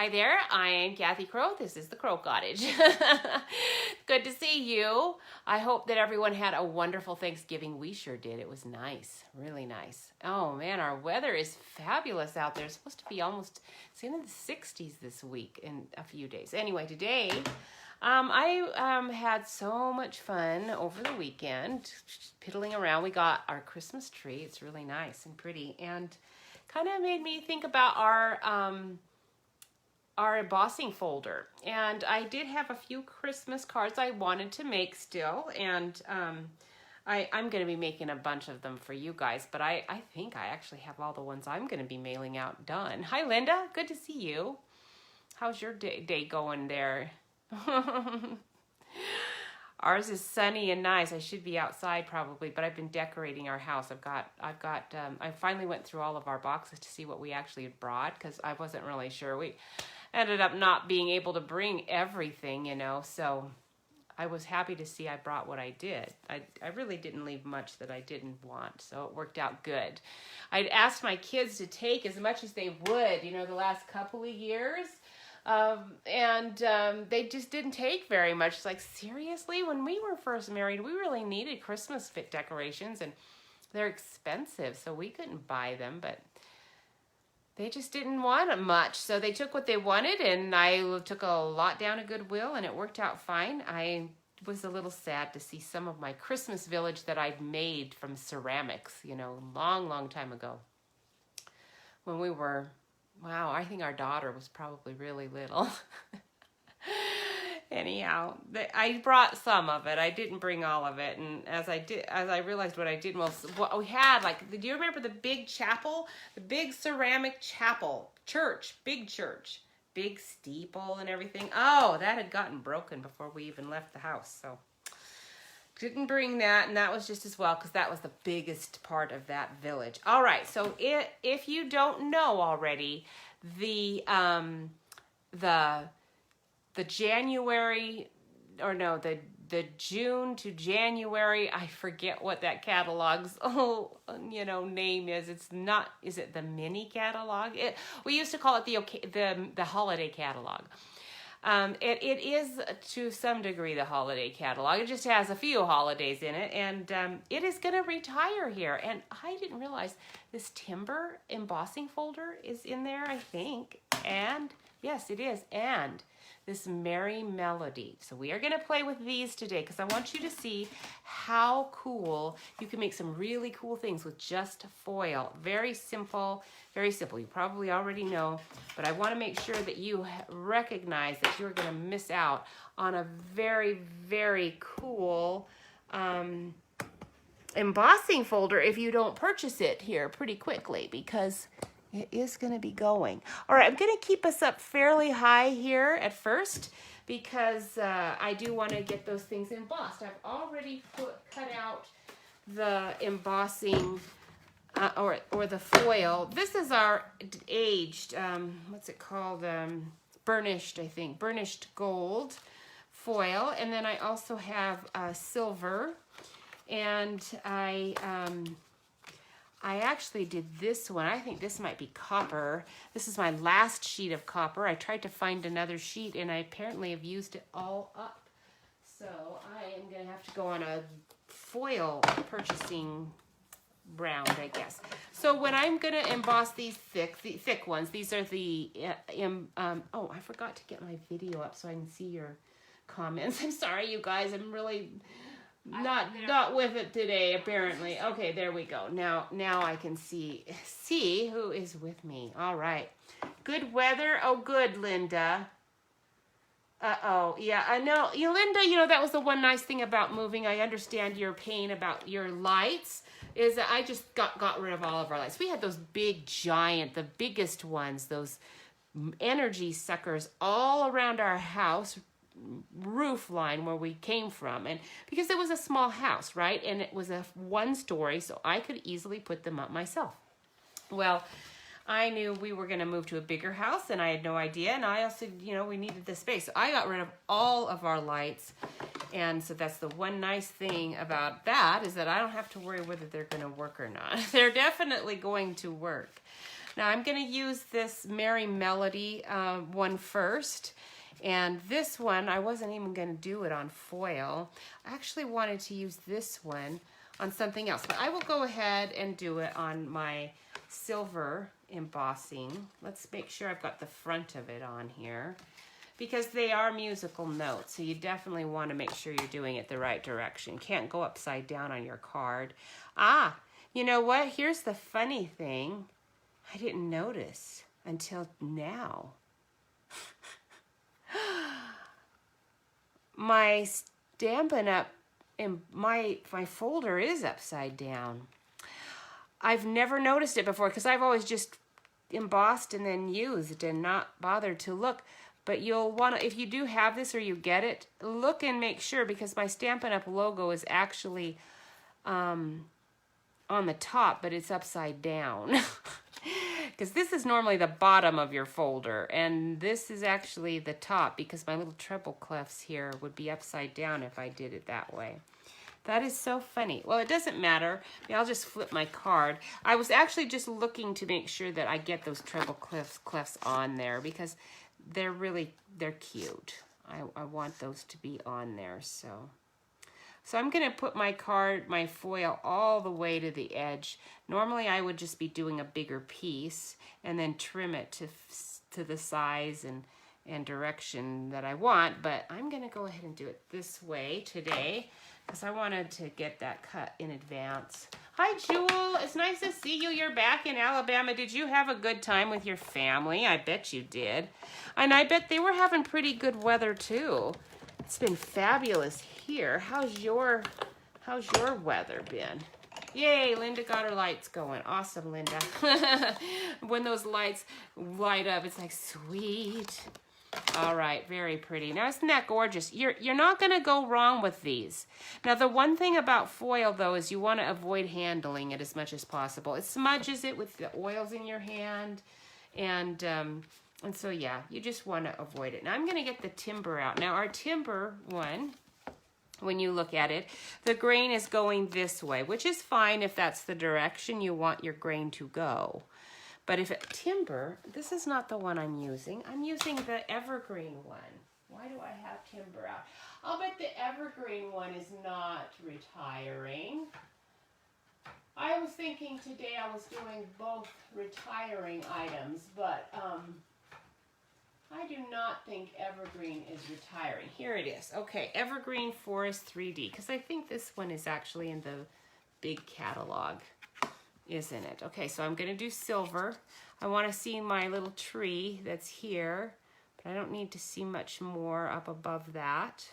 Hi there, I am Kathy Crow. This is the Crow Cottage. Good to see you. I hope that everyone had a wonderful Thanksgiving. We sure did. It was nice, really nice. Oh man, our weather is fabulous out there. It's supposed to be it's in the 60s this week in a few days. Anyway, today I had so much fun over the weekend, piddling around. We got our Christmas tree. It's really nice and pretty, and kind of made me think about our embossing folder. And I did have a few Christmas cards I wanted to make still, and I'm going to be making a bunch of them for you guys, but I think I actually have all the ones I'm going to be mailing out done. Hi, Linda. Good to see you. How's your day going there? Ours is sunny and nice. I should be outside probably, but I've been decorating our house. I finally went through all of our boxes to see what we actually had brought, because I wasn't really sure. We ended up not being able to bring everything, so I was happy to see I brought what I did. I really didn't leave much that I didn't want, so it worked out good. I'd asked my kids to take as much as they would, the last couple of years. They just didn't take very much. It's like, seriously? When we were first married, we really needed Christmas fit decorations, and they're expensive, so we couldn't buy them, but they just didn't want much. So they took what they wanted, and I took a lot down to Goodwill, and it worked out fine. I was a little sad to see some of my Christmas village that I'd made from ceramics, long, long time ago. When we were... Wow, I think our daughter was probably really little. Anyhow, I brought some of it. I didn't bring all of it. And as I realized what I did, what we had, do you remember the big chapel? The big ceramic chapel, big church, big steeple and everything. Oh, that had gotten broken before we even left the house. So didn't bring that, and that was just as well, because that was the biggest part of that village. All right, so if you don't know already, the January, or no, the June to January, I forget what that catalog's name is. Is it the mini catalog? We used to call it the holiday catalog. It is to some degree the holiday catalog. It just has a few holidays in it, and it is going to retire here. And I didn't realize this timber embossing folder is in there, I think. And yes, it is. And this Merry Melody. So we are going to play with these today, because I want you to see how cool you can make some really cool things with just foil. Very simple, very simple. You probably already know, but I want to make sure that you recognize that you're going to miss out on a very, very cool embossing folder if you don't purchase it here pretty quickly, because it is going to be going. All right, I'm going to keep us up fairly high here at first, because I do want to get those things embossed. I've already cut out the embossing or the foil. This is our aged, what's it called? Burnished, I think. Burnished gold foil. And then I also have silver. And I actually did this one. I think this might be copper. This is my last sheet of copper. I tried to find another sheet, and I apparently have used it all up. So I am going to have to go on a foil purchasing round, I guess. So when I'm going to emboss these thick ones, these are the, oh, I forgot to get my video up so I can see your comments. I'm sorry, you guys. I'm really... Not with it today, apparently. Okay, there we go. Now I can see who is with me. All right. Good weather. Oh, good, Linda. Uh-oh. Yeah, I know. Linda, that was the one nice thing about moving. I understand your pain about your lights, is that I just got rid of all of our lights. We had those big, giant, the biggest ones, those energy suckers all around our house roof line where we came from, and because it was a small house, right, and it was a one story, so I could easily put them up myself. Well, I knew we were going to move to a bigger house, and I had no idea, and I also, we needed the space, so I got rid of all of our lights. And so that's the one nice thing about that, is that I don't have to worry whether they're going to work or not. They're definitely going to work. Now I'm going to use this Merry Melody one first. And this one, I wasn't even going to do it on foil. I actually wanted to use this one on something else. But I will go ahead and do it on my silver embossing. Let's make sure I've got the front of it on here, because they are musical notes, so you definitely want to make sure you're doing it the right direction. Can't go upside down on your card. Ah, you know what? Here's the funny thing. I didn't notice until now. My Stampin' Up! In my folder is upside down. I've never noticed it before because I've always just embossed and then used and not bothered to look. But you'll want to, if you do have this or you get it, look and make sure, because my Stampin' Up! Logo is actually on the top, but it's upside down. Because this is normally the bottom of your folder, and this is actually the top, because my little treble clefs here would be upside down if I did it that way. That is so funny. Well, it doesn't matter. I'll just flip my card. I was actually just looking to make sure that I get those treble clefs on there, because they're cute. I want those to be on there, so I'm going to put my foil all the way to the edge. Normally I would just be doing a bigger piece and then trim it to the size and direction that I want, but I'm going to go ahead and do it this way today because I wanted to get that cut in advance. Hi, Jewel. It's nice to see you. You're back in Alabama. Did you have a good time with your family? I bet you did. And I bet they were having pretty good weather too. It's been fabulous here. How's your weather been? Yay, Linda got her lights going. Awesome, Linda. When those lights light up, it's like, sweet. All right, very pretty. Now, isn't that gorgeous? You're not going to go wrong with these. Now, the one thing about foil, though, is you want to avoid handling it as much as possible. It smudges it with the oils in your hand, and so, yeah, you just want to avoid it. Now, I'm going to get the timber out. Now, our timber one, when you look at it, the grain is going this way, which is fine if that's the direction you want your grain to go. But if it timber, this is not the one I'm using. I'm using the Evergreen one. Why do I have timber out? I'll bet the Evergreen one is not retiring. I was thinking today I was doing both retiring items, but I do not think Evergreen is retiring. Here it is. Okay, Evergreen Forest 3D, because I think this one is actually in the big catalog, isn't it? Okay, so I'm going to do silver. I want to see my little tree that's here, but I don't need to see much more up above that.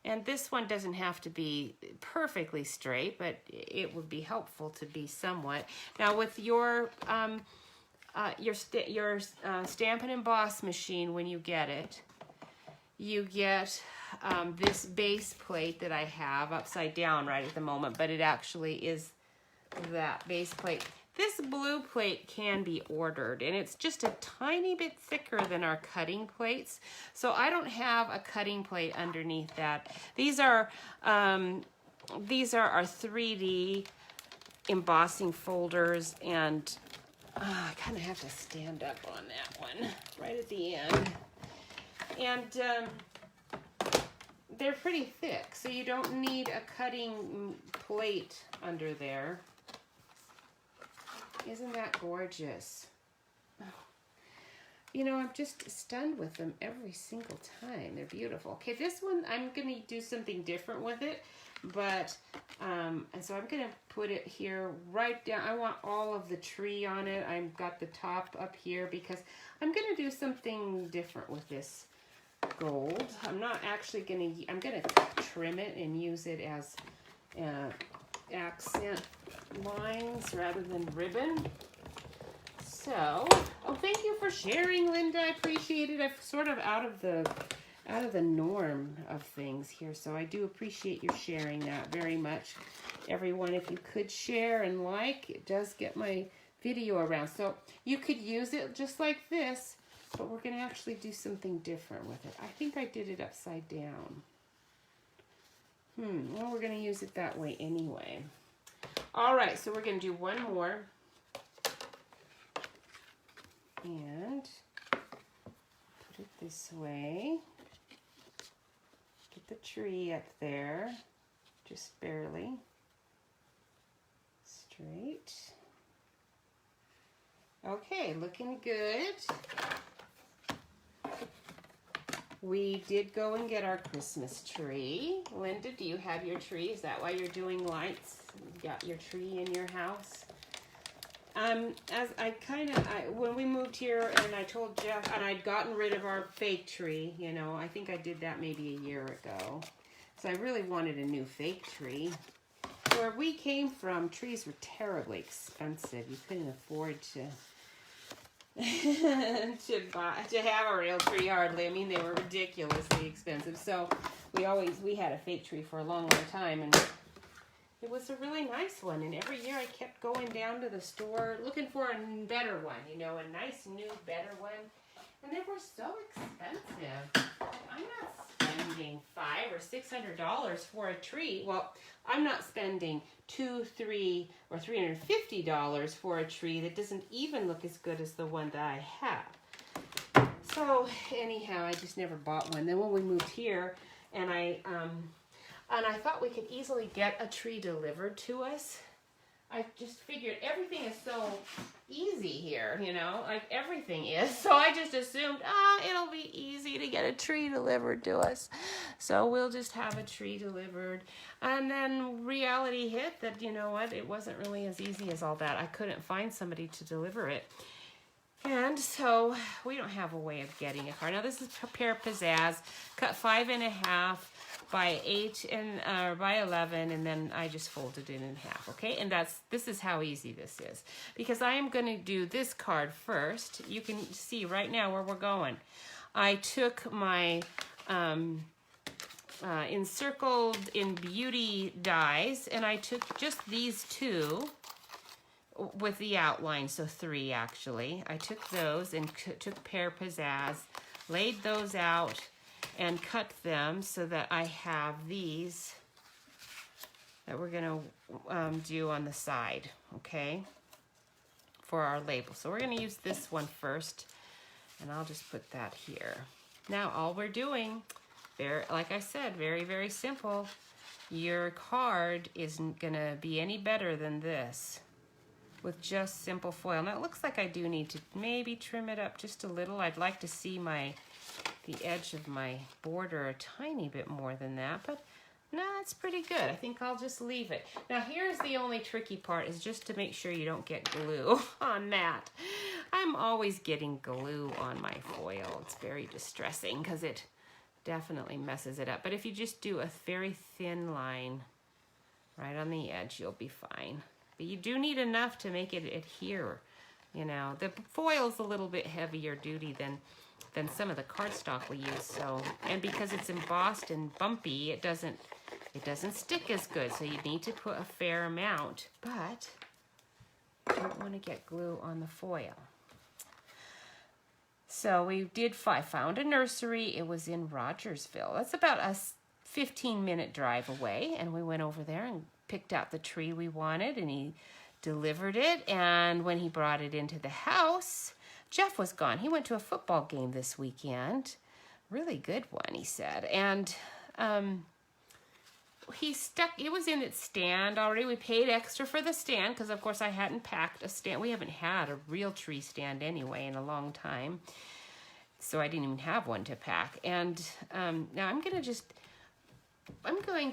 And this one doesn't have to be perfectly straight, but it would be helpful to be somewhat. Now with your Stamp and Emboss machine, when you get it, you get this base plate that I have upside down right at the moment, but it actually is that base plate. This blue plate can be ordered, and it's just a tiny bit thicker than our cutting plates, so I don't have a cutting plate underneath that. These are our 3D embossing folders, and I kind of have to stand up on that one right at the end. And they're pretty thick, so you don't need a cutting plate under there. Isn't that gorgeous? Oh. You know, I'm just stunned with them every single time. They're beautiful. Okay, this one, I'm going to do something different with it. But, and so I'm going to put it here right down. I want all of the tree on it. I've got the top up here because I'm going to do something different with this gold. I'm not actually going to, I'm going to trim it and use it as accent lines rather than ribbon. So, oh, thank you for sharing, Linda. I appreciate it. I'm sort of out of the norm of things here, so I do appreciate you sharing that very much. Everyone, if you could share and like, it does get my video around. So you could use it just like this, but we're going to actually do something different with it. I think I did it upside down. Well, we're going to use it that way anyway. All right, so we're going to do one more. And put it this way. Get the tree up there, just barely. Straight. Okay, looking good. We did go and get our Christmas tree. Linda, do you have your tree? Is that why you're doing lights? You got your tree in your house? As when we moved here and I told Jeff, and I'd gotten rid of our fake tree, you know, I think I did that maybe a year ago. So I really wanted a new fake tree. Where we came from, trees were terribly expensive. You couldn't afford to to have a real tree hardly. I mean, they were ridiculously expensive. So we had a fake tree for a long, long time, and it was a really nice one. And every year I kept going down to the store looking for a better one, you know, a nice, new, better one. And they were so expensive. I'm not spending $500 or $600 for a tree. Well, I'm not spending $200, $300, or $350 for a tree that doesn't even look as good as the one that I have. So anyhow, I just never bought one. Then when we moved here, and I thought we could easily get a tree delivered to us. I just figured everything is so easy here, you know, like everything is. So I just assumed, it'll be easy to get a tree delivered to us. So we'll just have a tree delivered. And then reality hit that, you know what, it wasn't really as easy as all that. I couldn't find somebody to deliver it. And so we don't have a way of getting a car. Now this is Pear Pizzazz, cut 5.5 by 8 and by 11, and then I just folded it in half, okay? And this is how easy this is. Because I am going to do this card first. You can see right now where we're going. I took my encircled in beauty dies, and I took just these two with the outline, so 3 actually. I took those and took Pear Pizzazz, laid those out, and cut them so that I have these that we're going to do on the side, okay, for our label. So we're going to use this one first, and I'll just put that here. Now all we're doing, like I said, very, very simple. Your card isn't going to be any better than this with just simple foil. Now it looks like I do need to maybe trim it up just a little. I'd like to see the edge of my border a tiny bit more than that, but no, it's pretty good. I think I'll just leave it. Now here's the only tricky part, is just to make sure you don't get glue on that. I'm always getting glue on my foil. It's very distressing because it definitely messes it up. But if you just do a very thin line right on the edge, you'll be fine. But you do need enough to make it adhere. You know, the foil's a little bit heavier duty than some of the cardstock we use. So, and because it's embossed and bumpy, it doesn't stick as good. So you need to put a fair amount, but you don't want to get glue on the foil. So I found a nursery. It was in Rogersville. That's about a 15-minute drive away, and we went over there and picked out the tree we wanted, and he delivered it. And when he brought it into the house, Jeff was gone. He went to a football game this weekend. Really good one, he said. And it was in its stand already. We paid extra for the stand because, of course, I hadn't packed a stand. We haven't had a real tree stand anyway in a long time. So I didn't even have one to pack. And now I'm going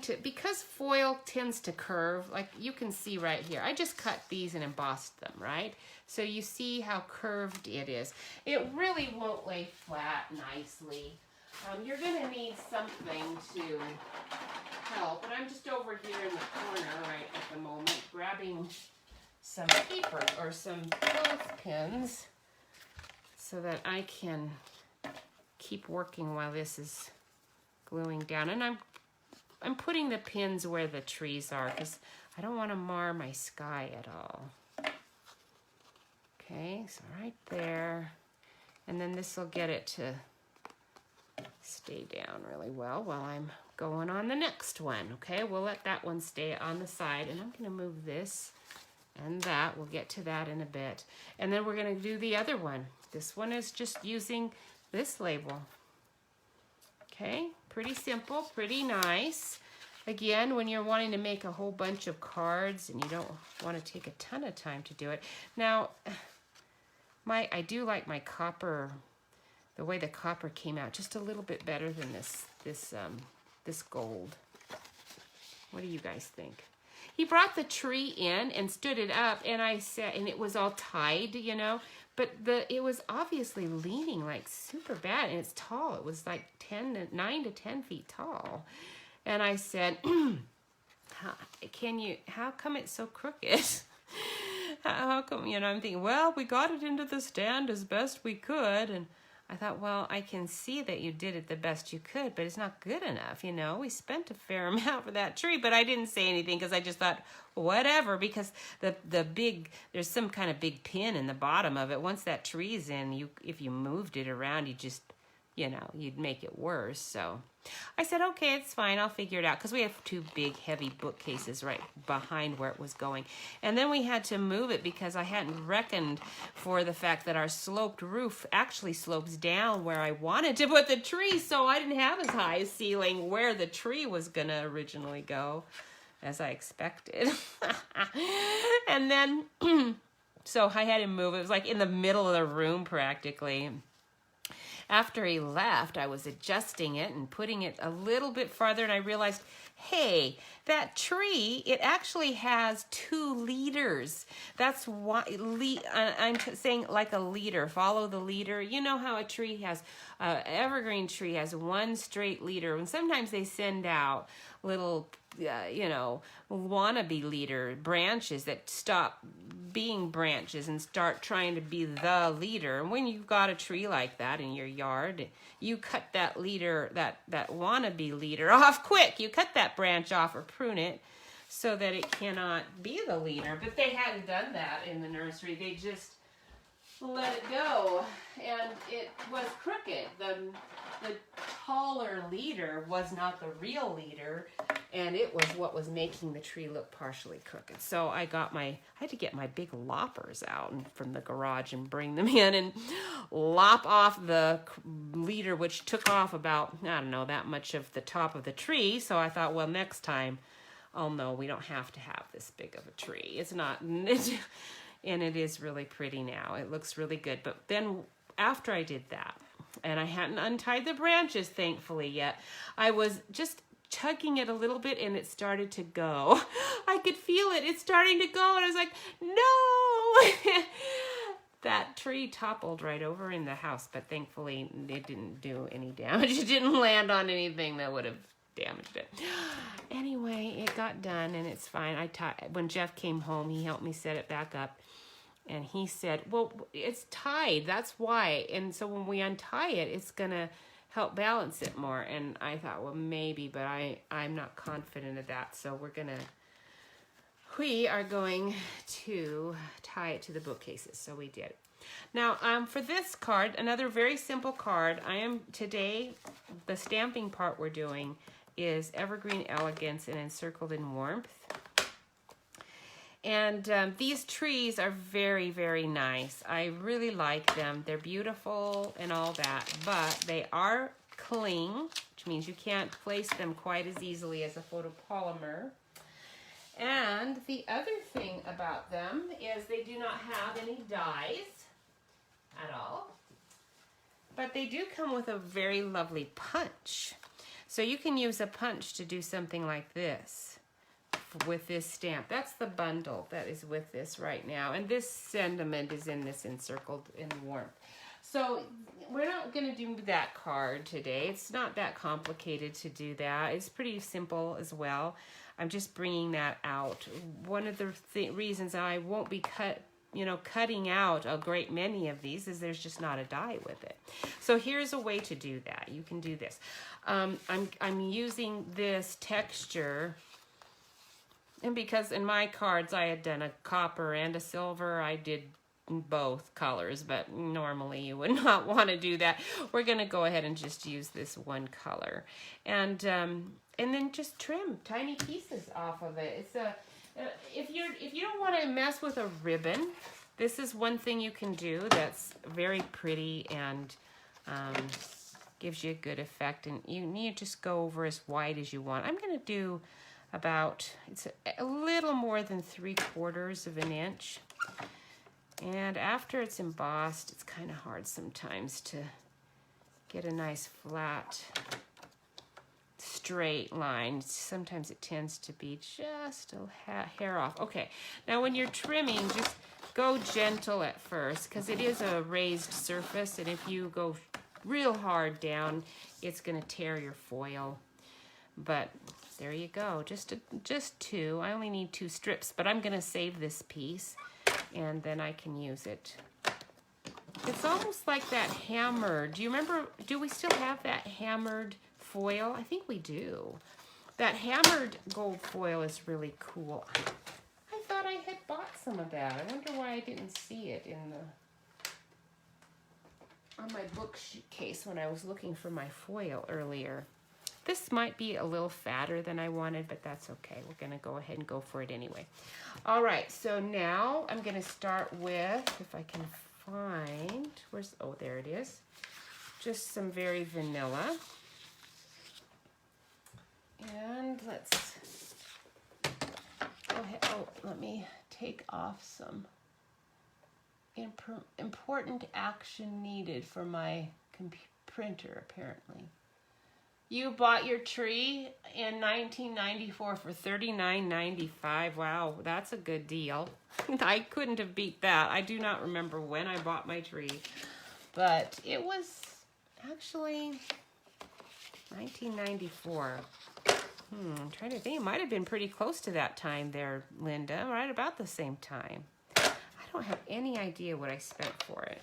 to, because foil tends to curve, like you can see right here, I just cut these and embossed them, right? So you see how curved it is. It really won't lay flat nicely. You're going to need something to help. And I'm just over here in the corner right at the moment, grabbing some paper or some clothespins so that I can keep working while this is gluing down. And I'm putting the pins where the trees are because I don't want to mar my sky at all. Okay, so right there. And then this will get it to stay down really well while I'm going on the next one. Okay, we'll let that one stay on the side, and I'm going to move this and that. We'll get to that in a bit. And then we're going to do the other one. This one is just using this label. Okay, pretty simple, pretty nice. Again, when you're wanting to make a whole bunch of cards and you don't want to take a ton of time to do it. Now, I do like my copper, the way the copper came out, just a little bit better than this gold. What do you guys think? He brought the tree in and stood it up, and I said, and it was all tied, you know, but it was obviously leaning like super bad, and it's tall. It was like 9 to 10 feet tall. And I said, how come it's so crooked? How come, you know, I'm thinking, well, we got it into the stand as best we could. And I thought, well, I can see that you did it the best you could, but it's not good enough, you know. We spent a fair amount for that tree, but I didn't say anything because I just thought, whatever, because there's some kind of big pin in the bottom of it. Once that tree's in, if you moved it around, you just, you know, you'd make it worse. So I said, okay, it's fine. I'll figure it out, because we have 2 big, heavy bookcases right behind where it was going. And then we had to move it because I hadn't reckoned for the fact that our sloped roof actually slopes down where I wanted to put the tree. So I didn't have as high a ceiling where the tree was going to originally go as I expected. And then, so I had to move. It was like in the middle of the room practically. After he left, I was adjusting it and putting it a little bit farther, and I realized, hey, that tree, it actually has 2 leaders. That's why I'm saying like a leader. Follow the leader. You know how a tree has, evergreen tree has 1 straight leader, and sometimes they send out little, you know, wannabe leader branches that stop being branches and start trying to be the leader. And when you've got a tree like that in your yard, you cut that leader, that wannabe leader off quick. You cut that branch off or prune it so that it cannot be the leader. But they hadn't done that in the nursery. They just let it go, and it was crooked. The taller leader was not the real leader, and it was what was making the tree look partially crooked. So I had to get my big loppers out from the garage and bring them in and lop off the leader, which took off about, I don't know, that much of the top of the tree. So I thought, well, next time, oh no, we don't have to have this big of a tree. It's not, and it is really pretty now. It looks really good. But then after I did that, and I hadn't untied the branches, thankfully, yet, I was just tugging it a little bit, and it started to go. I could feel it. It's starting to go, and I was like, no! That tree toppled right over in the house, but thankfully, it didn't do any damage. It didn't land on anything that would have damaged it. Anyway, it got done, and it's fine. When Jeff came home, he helped me set it back up. And he said, well, it's tied, that's why. And so when we untie it, it's going to help balance it more. And I thought, well, maybe, but I'm not confident of that. So we are going to tie it to the bookcases. So we did. Now, for this card, another very simple card, today, the stamping part we're doing is Evergreen Elegance and Encircled in Warmth. And these trees are very, very nice. I really like them. They're beautiful and all that, but they are cling, which means you can't place them quite as easily as a photopolymer. And the other thing about them is they do not have any dies at all, but they do come with a very lovely punch. So you can use a punch to do something like this. With this stamp. That's the bundle that is with this right now. And this sentiment is in this Encircled in Warmth. So we're not going to do that card today. It's not that complicated to do that. It's pretty simple as well. I'm just bringing that out. One of the reasons I won't be cutting out a great many of these is there's just not a die with it. So here's a way to do that. You can do this. I'm using this texture. And because in my cards I had done a copper and a silver, I did both colors, but normally you would not want to do that. We're going to go ahead and just use this one color. And then just trim tiny pieces off of it. It's if you don't want to mess with a ribbon, This is one thing you can do that's very pretty and gives you a good effect. And you need to just go over as wide as you want. I'm going to do about, it's a little more than 3/4 of an inch. And after it's embossed, it's kind of hard sometimes to get a nice flat, straight line. Sometimes it tends to be just a hair off. Okay, now when you're trimming, just go gentle at first because it is a raised surface, and if you go real hard down, it's going to tear your foil. But there you go, just 2. I only need 2 strips, but I'm going to save this piece and then I can use it. It's almost like that hammered. Do you remember, do we still have that hammered foil? I think we do. That hammered gold foil is really cool. I thought I had bought some of that. I wonder why I didn't see it on my bookcase when I was looking for my foil earlier. This might be a little fatter than I wanted, but that's okay. We're going to go ahead and go for it anyway. All right, so now I'm going to start with, if I can find, oh, there it is. Just some very vanilla. And let's go ahead. Oh, let me take off some important action needed for my printer, apparently. You bought your tree in 1994 for $39.95. Wow, that's a good deal. I couldn't have beat that. I do not remember when I bought my tree, but it was actually 1994. I'm trying to think. It might have been pretty close to that time there, Linda, right about the same time. I don't have any idea what I spent for it.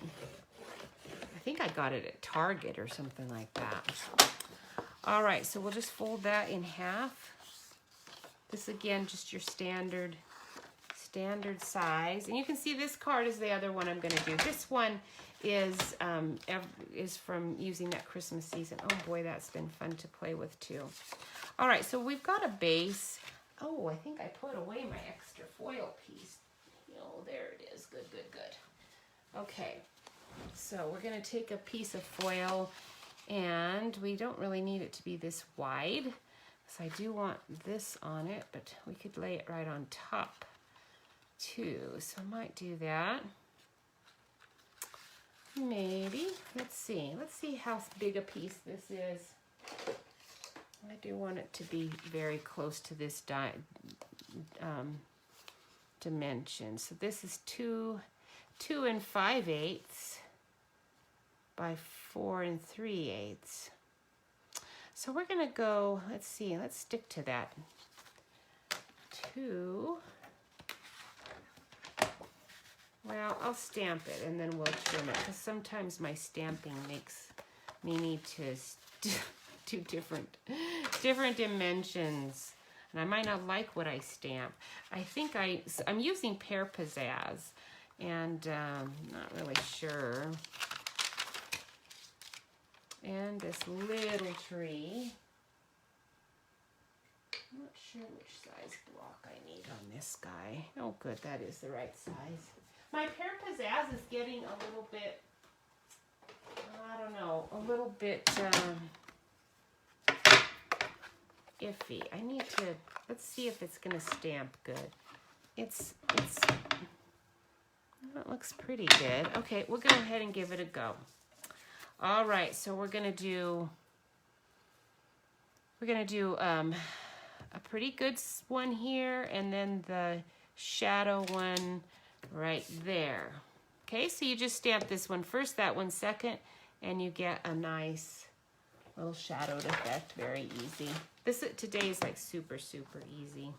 I think I got it at Target or something like that. All right, so we'll just fold that in half. This, again, just your standard size. And you can see this card is the other one I'm going to do. This one is from using that Christmas season. Oh, boy, that's been fun to play with, too. All right, so we've got a base. Oh, I think I put away my extra foil piece. Oh, there it is. Good, good, good. Okay, so we're going to take a piece of foil, and we don't really need it to be this wide, so I do want this on it, but we could lay it right on top too, so I might do that. Maybe. Let's see how big a piece this is. I do want it to be very close to this dimension. So this is 2 5/8 by 4 3/8. So we're gonna go, let's see, let's stick to that. 2. Well, I'll stamp it and then we'll trim it, because sometimes my stamping makes me need to do different dimensions, and I might not like what I stamp. I think I'm using Pear Pizzazz, and not really sure. And this little tree. I'm not sure which size block I need on this guy. Oh, good, that is the right size. My Pear Pizzazz is getting a little bit, I don't know, a little bit iffy. I need to, let's see if it's going to stamp good. It looks pretty good. Okay, we'll go ahead and give it a go. All right, so we're gonna do a pretty good one here, and then the shadow one right there. Okay, so you just stamp this one first, that one second, and you get a nice little shadowed effect. Very easy. Today is like super easy.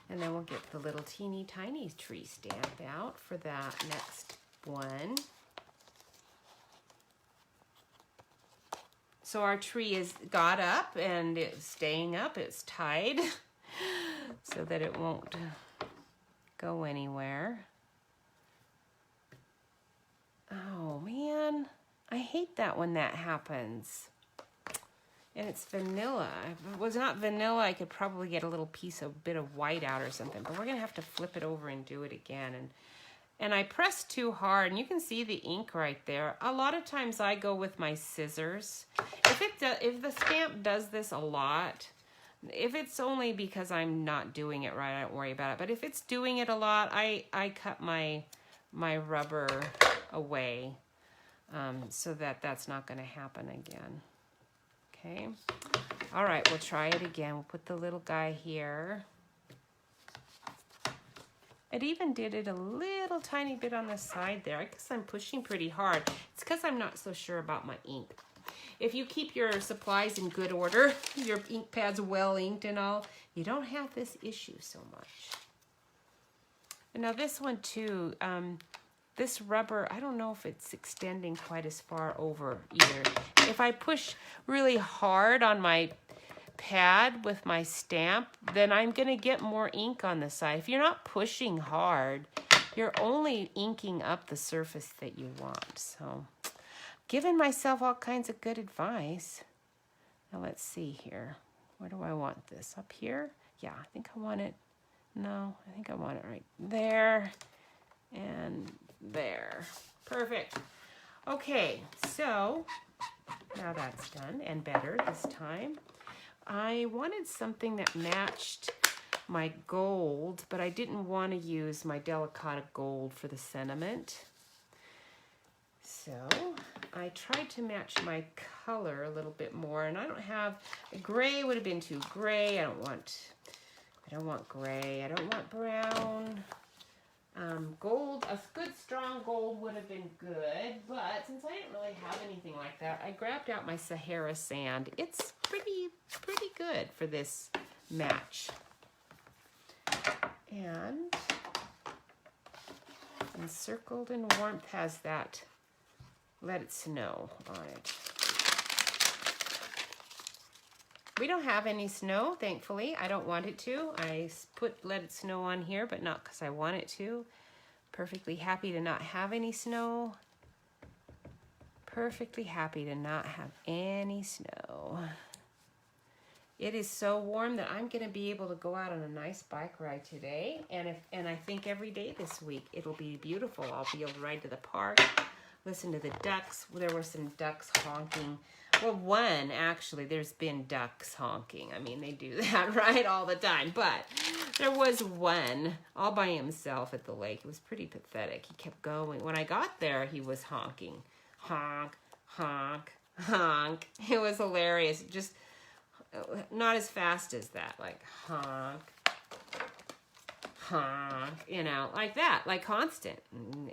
And then we'll get the little teeny tiny tree stamp out for that next one. So our tree is got up and it's staying up, it's tied so that it won't go anywhere. Oh man, I hate that when that happens. And it's vanilla. If it was not vanilla, I could probably get a little bit of white out or something. But we're going to have to flip it over and do it again. And I pressed too hard, and you can see the ink right there. A lot of times I go with my scissors. If the stamp does this a lot, if it's only because I'm not doing it right, I don't worry about it. But if it's doing it a lot, I cut my rubber away so that's not going to happen again. Okay. All right, we'll try it again. We'll put the little guy here. It even did it a little tiny bit on the side there. I guess I'm pushing pretty hard. It's because I'm not so sure about my ink. If you keep your supplies in good order, your ink pad's well inked and all, you don't have this issue so much. And now this one too, this rubber, I don't know if it's extending quite as far over either. If I push really hard on my pad with my stamp, then I'm going to get more ink on the side. If you're not pushing hard, you're only inking up the surface that you want. So, giving myself all kinds of good advice. Now let's see here. Where do I want this? Up here? Yeah, I think I want it. No, I think I want it right there and there. Perfect. Okay, so now that's done and better this time. I wanted something that matched my gold, but I didn't want to use my Delicata gold for the sentiment. So I tried to match my color a little bit more, and I don't have, gray would have been too gray. I don't want gray. I don't want brown. Gold, a good strong gold would have been good, but since I didn't really have anything like that, I grabbed out my Sahara sand. It's pretty good for this match. And Encircled in Warmth has that Let It Snow on it. We don't have any snow, thankfully. I don't want it to. I put Let It Snow on here, but not because I want it to. Perfectly happy to not have any snow. Perfectly happy to not have any snow. It is so warm that I'm going to be able to go out on a nice bike ride today. And I think every day this week it'll be beautiful. I'll be able to ride to the park, listen to the ducks. There were some ducks honking. Well, one, actually, there's been ducks honking. I mean, they do that, right, all the time. But there was one all by himself at the lake. It was pretty pathetic. He kept going. When I got there, he was honking. Honk, honk, honk. It was hilarious. Just not as fast as that. Like, honk, honk, you know, like that, like constant.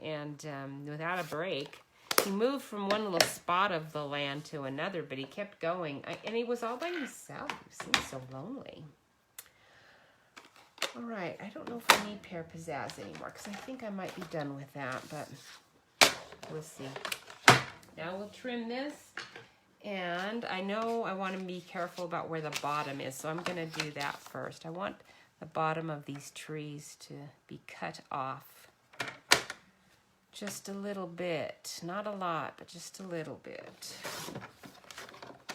And without a break. He moved from one little spot of the land to another, but he kept going. And he was all by himself. He seemed so lonely. All right, I don't know if I need Pear Pizzazz anymore, because I think I might be done with that, but we'll see. Now we'll trim this, and I know I want to be careful about where the bottom is, so I'm going to do that first. I want the bottom of these trees to be cut off. Just a little bit, not a lot, but just a little bit.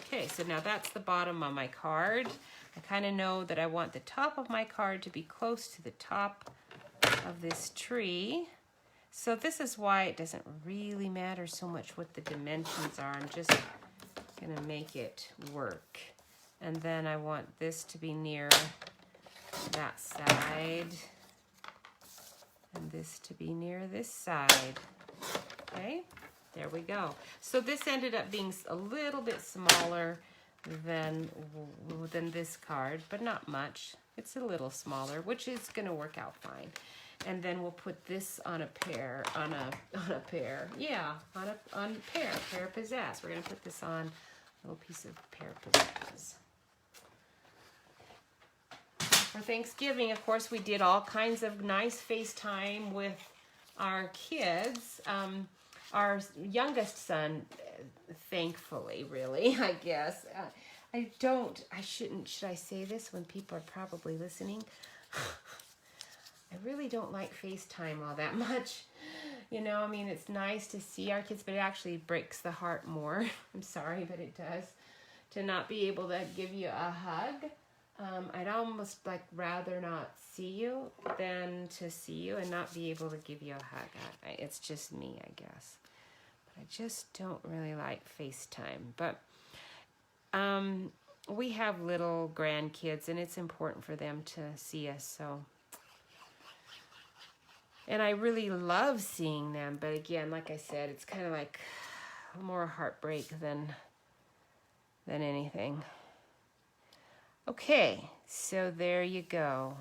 Okay, so now that's the bottom on my card. I kind of know that I want the top of my card to be close to the top of this tree. So this is why it doesn't really matter so much what the dimensions are. I'm just gonna make it work. And then I want this to be near that side. And this to be near this side. Okay, there we go. So this ended up being a little bit smaller than this card, but not much. It's a little smaller, which is going to work out fine. And then we'll put this on a pear, on a pear. Yeah, on Pear Pizzazz. We're going to put this on a little piece of Pear Pizzazz. For Thanksgiving, of course, we did all kinds of nice FaceTime with our kids. Our youngest son, thankfully, really, I guess. Should I say this when people are probably listening? I really don't like FaceTime all that much. You know, I mean, it's nice to see our kids, but it actually breaks the heart more. I'm sorry, but it does. to not be able to give you a hug. I'd almost like rather not see you than to see you and not be able to give you a hug. It's just me, I guess. But I just don't really like FaceTime. But we have little grandkids, and it's important for them to see us. So, and I really love seeing them. But again, like I said, it's kind of like more heartbreak than anything. Okay, so there you go.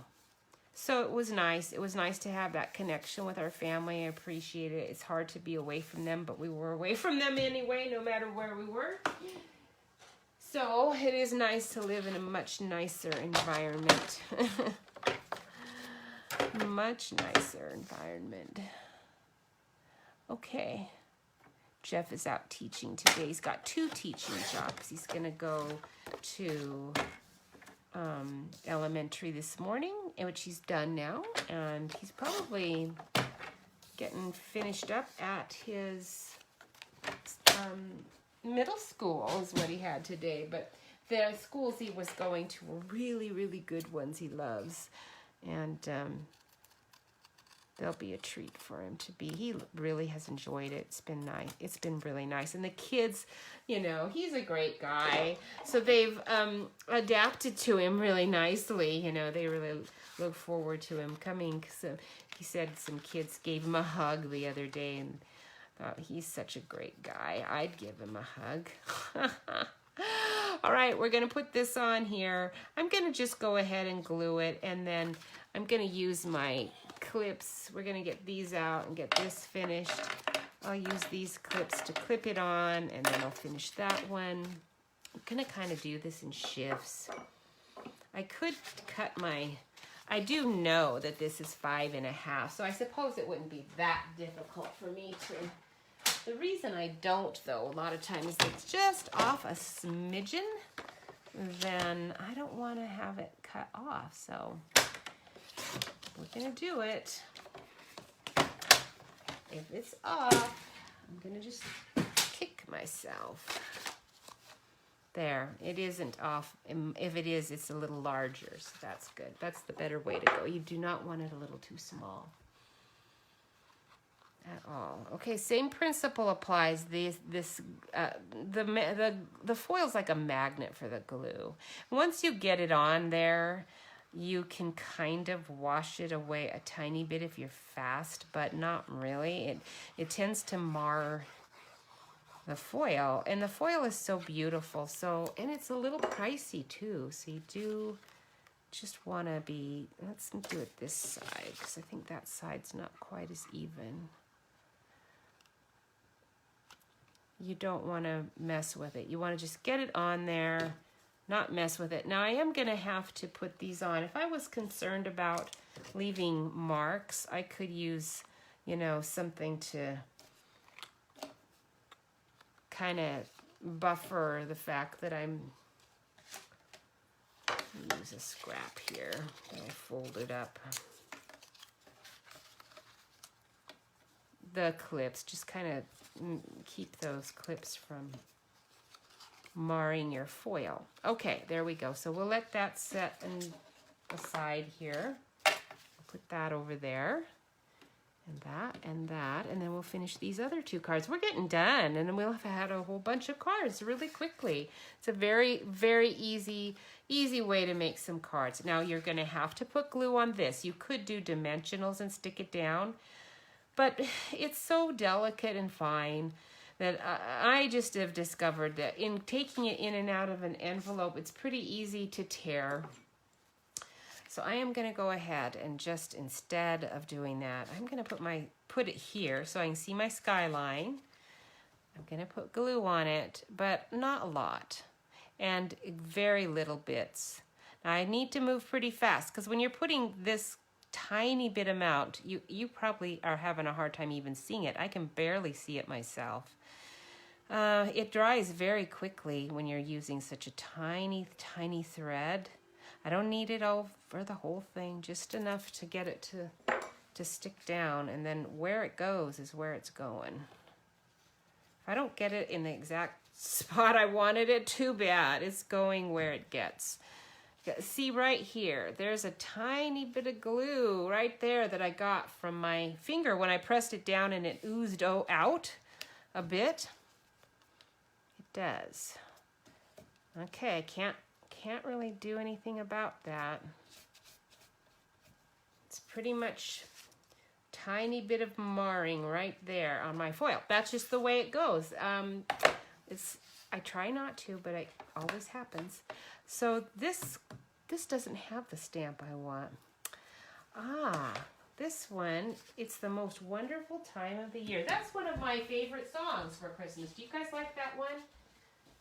So it was nice. It was nice to have that connection with our family. I appreciate it. It's hard to be away from them, but we were away from them anyway, no matter where we were. So it is nice to live in a much nicer environment. Much nicer environment. Okay. Jeff is out teaching today. He's got 2 teaching jobs. He's going to go to elementary this morning, which he's done now, and he's probably getting finished up at his middle school is what he had today. But the schools he was going to were really, really good ones he loves, and they'll be a treat for him to be. He really has enjoyed it. It's been nice. It's been really nice. And the kids, you know, he's a great guy. So they've adapted to him really nicely. You know, they really look forward to him coming. So he said some kids gave him a hug the other day and thought he's such a great guy. I'd give him a hug. All right, we're going to put this on here. I'm going to just go ahead and glue it, and then I'm going to use my clips. We're going to get these out and get this finished. I'll use these clips to clip it on, and then I'll finish that one. I'm going to kind of do this in shifts. I could cut my... I do know that this is 5.5, so I suppose it wouldn't be that difficult for me to... The reason I don't, though, a lot of times it's just off a smidgen, then I don't want to have it cut off. So we're going to do it. If it's off, I'm going to just kick myself. There, it isn't off. If it is, it's a little larger, so that's good. That's the better way to go. You do not want it a little too small at all. Okay, same principle applies. The foil's like a magnet for the glue. Once you get it on there, you can kind of wash it away a tiny bit if you're fast, but not really. It tends to mar the foil, and the foil is so beautiful. So, and it's a little pricey too. So you do just want to be. Let's do it this side because I think that side's not quite as even. You don't want to mess with it. You want to just get it on there, not mess with it. Now I am going to have to put these on. If I was concerned about leaving marks, I could use, you know, something to kind of buffer the fact that I'm, use a scrap here that I folded up. The clips, just kind of keep those clips from marring your foil. Okay, there we go. So we'll let that set aside here. I'll put that over there, and that, and then we'll finish these other 2 cards. We're getting done, and then we'll have had a whole bunch of cards really quickly. It's a very, very easy way to make some cards. Now you're going to have to put glue on this. You could do dimensionals and stick it down, but it's so delicate and fine that I just have discovered that in taking it in and out of an envelope, it's pretty easy to tear. So I am going to go ahead and just, instead of doing that, I'm going to put it here so I can see my skyline. I'm going to put glue on it, but not a lot, and very little bits. Now I need to move pretty fast because when you're putting this tiny bit amount, you probably are having a hard time even seeing it. I can barely see it myself. It dries very quickly when you're using such a tiny, tiny thread. I don't need it all for the whole thing, just enough to get it to stick down, and then where it goes is where it's going. If I don't get it in the exact spot I wanted it, too bad. It's going where it gets. See right here, there's a tiny bit of glue right there that I got from my finger when I pressed it down and it oozed out a bit. It does. Okay, I can't really do anything about that. It's pretty much tiny bit of marring right there on my foil. That's just the way it goes. I try not to, but it always happens. So this doesn't have the stamp I want. This one, it's the most wonderful time of the year. That's one of my favorite songs for Christmas. Do you guys like that one?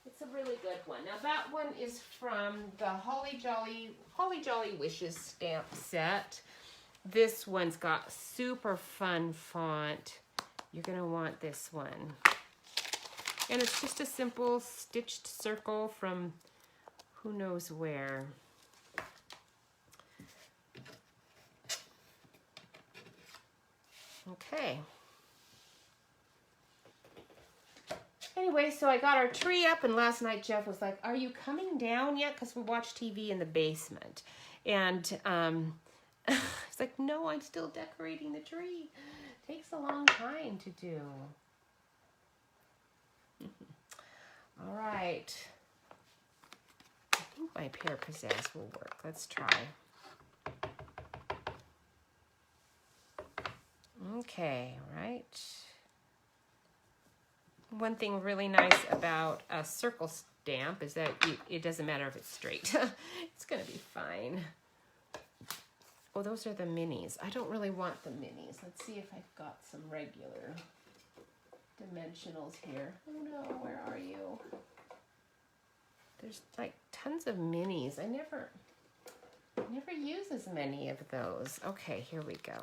It's a really good one. Now that one is from the Holly Jolly Wishes stamp set. This one's got super fun font. You're gonna want this one. And it's just a simple stitched circle from who knows where. Okay. Anyway, so I got our tree up, and last night Jeff was like, "Are you coming down yet?" Because we watched TV in the basement. And it's like, "No, I'm still decorating the tree. It takes a long time to do." All right. I think my pear pizzazz will work. Let's try. Okay, right. One thing really nice about a circle stamp is that it doesn't matter if it's straight. It's going to be fine. Oh, those are the minis. I don't really want the minis. Let's see if I've got some regular dimensionals here. Oh no, where are you? There's like tons of minis. I never use as many of those. Okay, here we go.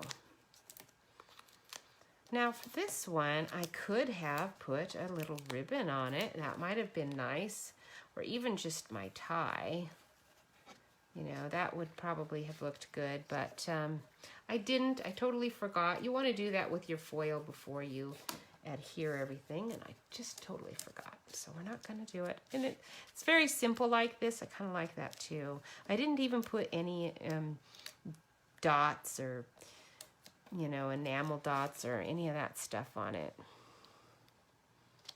Now for this one, I could have put a little ribbon on it. That might have been nice. Or even just my tie. You know, that would probably have looked good, but I didn't. I totally forgot. You want to do that with your foil before you adhere everything, and I just totally forgot. So we're not going to do it. And it's very simple like this. I kind of like that too. I didn't even put any dots or, you know, enamel dots or any of that stuff on it.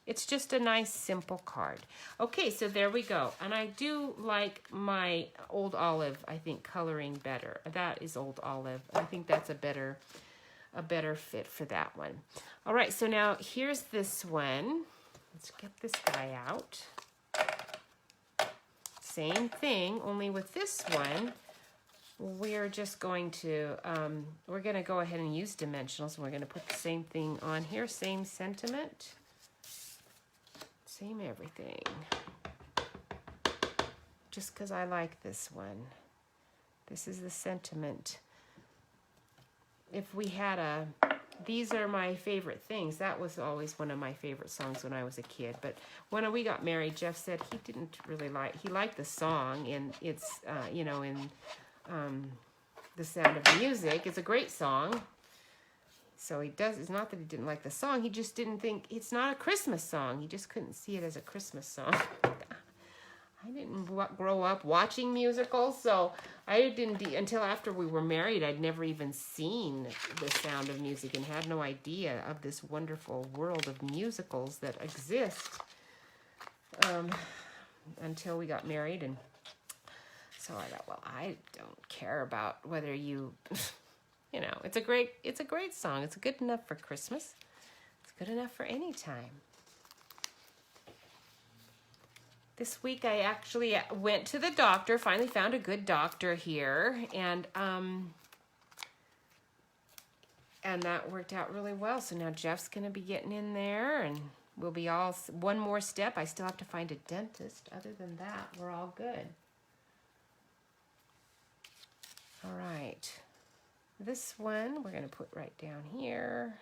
It's just a nice simple card. Okay, so there we go. And I do like my Old Olive, I think, coloring better. That is Old Olive. I think that's a better fit for that one. All right, so now here's this one. Let's get this guy out. Same thing, only with this one, we're just going to, we're going to go ahead and use dimensionals, and we're going to put the same thing on here, same sentiment, same everything. Just because I like this one. This is the sentiment. If we had a, these are my favorite things. That was always one of my favorite songs when I was a kid. But when we got married, Jeff said he didn't really like, he liked the song, and it's, you know, in The Sound of Music. It's a great song. So he does, it's not that he didn't like the song, he just didn't think, it's not a Christmas song. He just couldn't see it as a Christmas song. I didn't grow up watching musicals, so I didn't, until after we were married, I'd never even seen The Sound of Music and had no idea of this wonderful world of musicals that exist until we got married. And so I thought, well, I don't care about whether you, you know, it's a great song. It's good enough for Christmas. It's good enough for any time. This week I actually went to the doctor, finally found a good doctor here, and that worked out really well. So now Jeff's going to be getting in there, and we'll be all, one more step. I still have to find a dentist. Other than that, we're all good. All right. This one we're going to put right down here.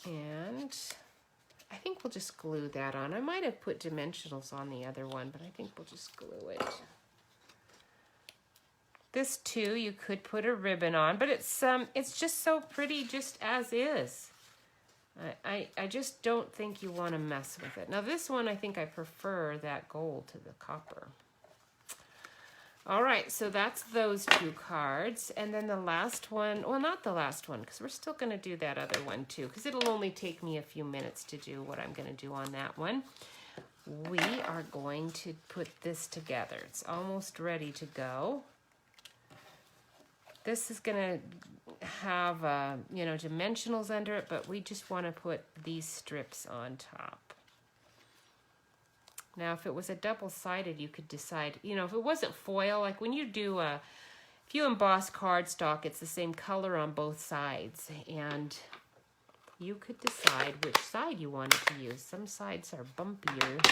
And I think we'll just glue that on. I might have put dimensionals on the other one, but I think we'll just glue it. This too, you could put a ribbon on, but it's just so pretty just as is. I just don't think you want to mess with it. Now this one, I think I prefer that gold to the copper. All right, so that's those two cards. And then the last one, well, not the last one, because we're still going to do that other one too, because it'll only take me a few minutes to do what I'm going to do on that one. We are going to put this together. It's almost ready to go. This is going to have, you know, dimensionals under it, but we just want to put these strips on top. Now, if it was a double-sided, you could decide, you know, if it wasn't foil, like when you do if you emboss cardstock, it's the same color on both sides, and you could decide which side you wanted to use. Some sides are bumpier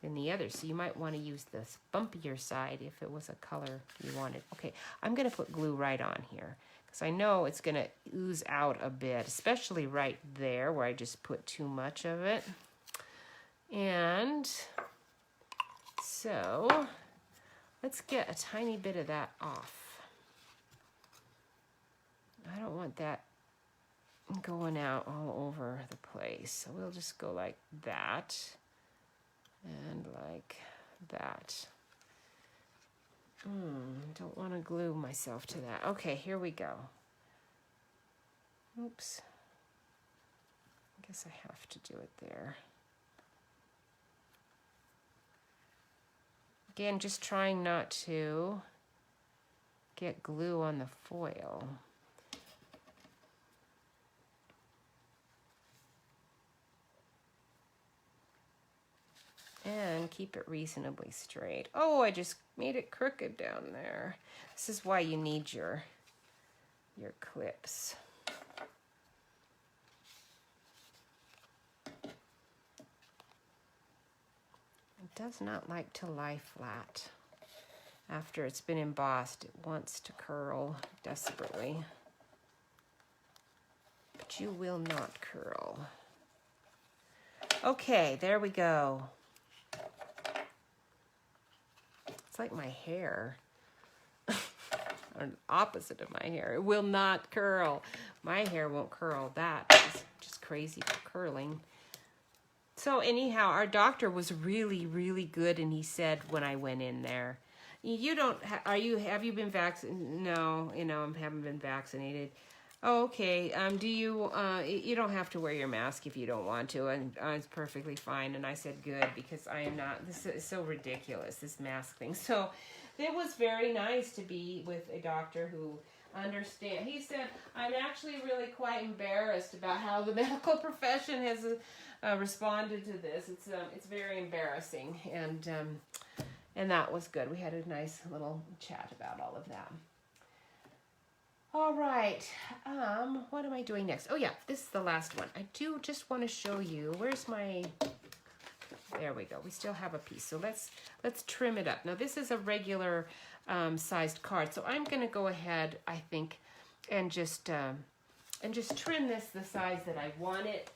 than the other, so you might want to use this bumpier side if it was a color you wanted. Okay, I'm going to put glue right on here, because I know it's going to ooze out a bit, especially right there where I just put too much of it. And so let's get a tiny bit of that off. I don't want that going out all over the place. So we'll just go like that and like that. Don't want to glue myself to that. Okay, here we go. Oops. I guess I have to do it there. Again, just trying not to get glue on the foil. And keep it reasonably straight. Oh, I just made it crooked down there. This is why you need your clips. It does not like to lie flat. After it's been embossed, it wants to curl desperately. But you will not curl. Okay, there we go. It's like my hair. Or the opposite of my hair. It will not curl. My hair won't curl. That is just crazy for curling. So anyhow, our doctor was really, really good, and he said when I went in there, you don't, have you been vaccinated? No, you know, I haven't been vaccinated. Oh, okay. Do you, you don't have to wear your mask if you don't want to, and it's perfectly fine. And I said, good, because I am not, this is so ridiculous, this mask thing. So it was very nice to be with a doctor who understand. He said, I'm actually really quite embarrassed about how the medical profession has responded to this. It's very embarrassing, and that was good. We had a nice little chat about all of that. All right, what am I doing next? Oh yeah, this is the last one. I do just want to show you, where's my, there we go. We still have a piece, so let's trim it up. Now this is a regular sized card, so I'm gonna go ahead, I think, and just trim this the size that I want it.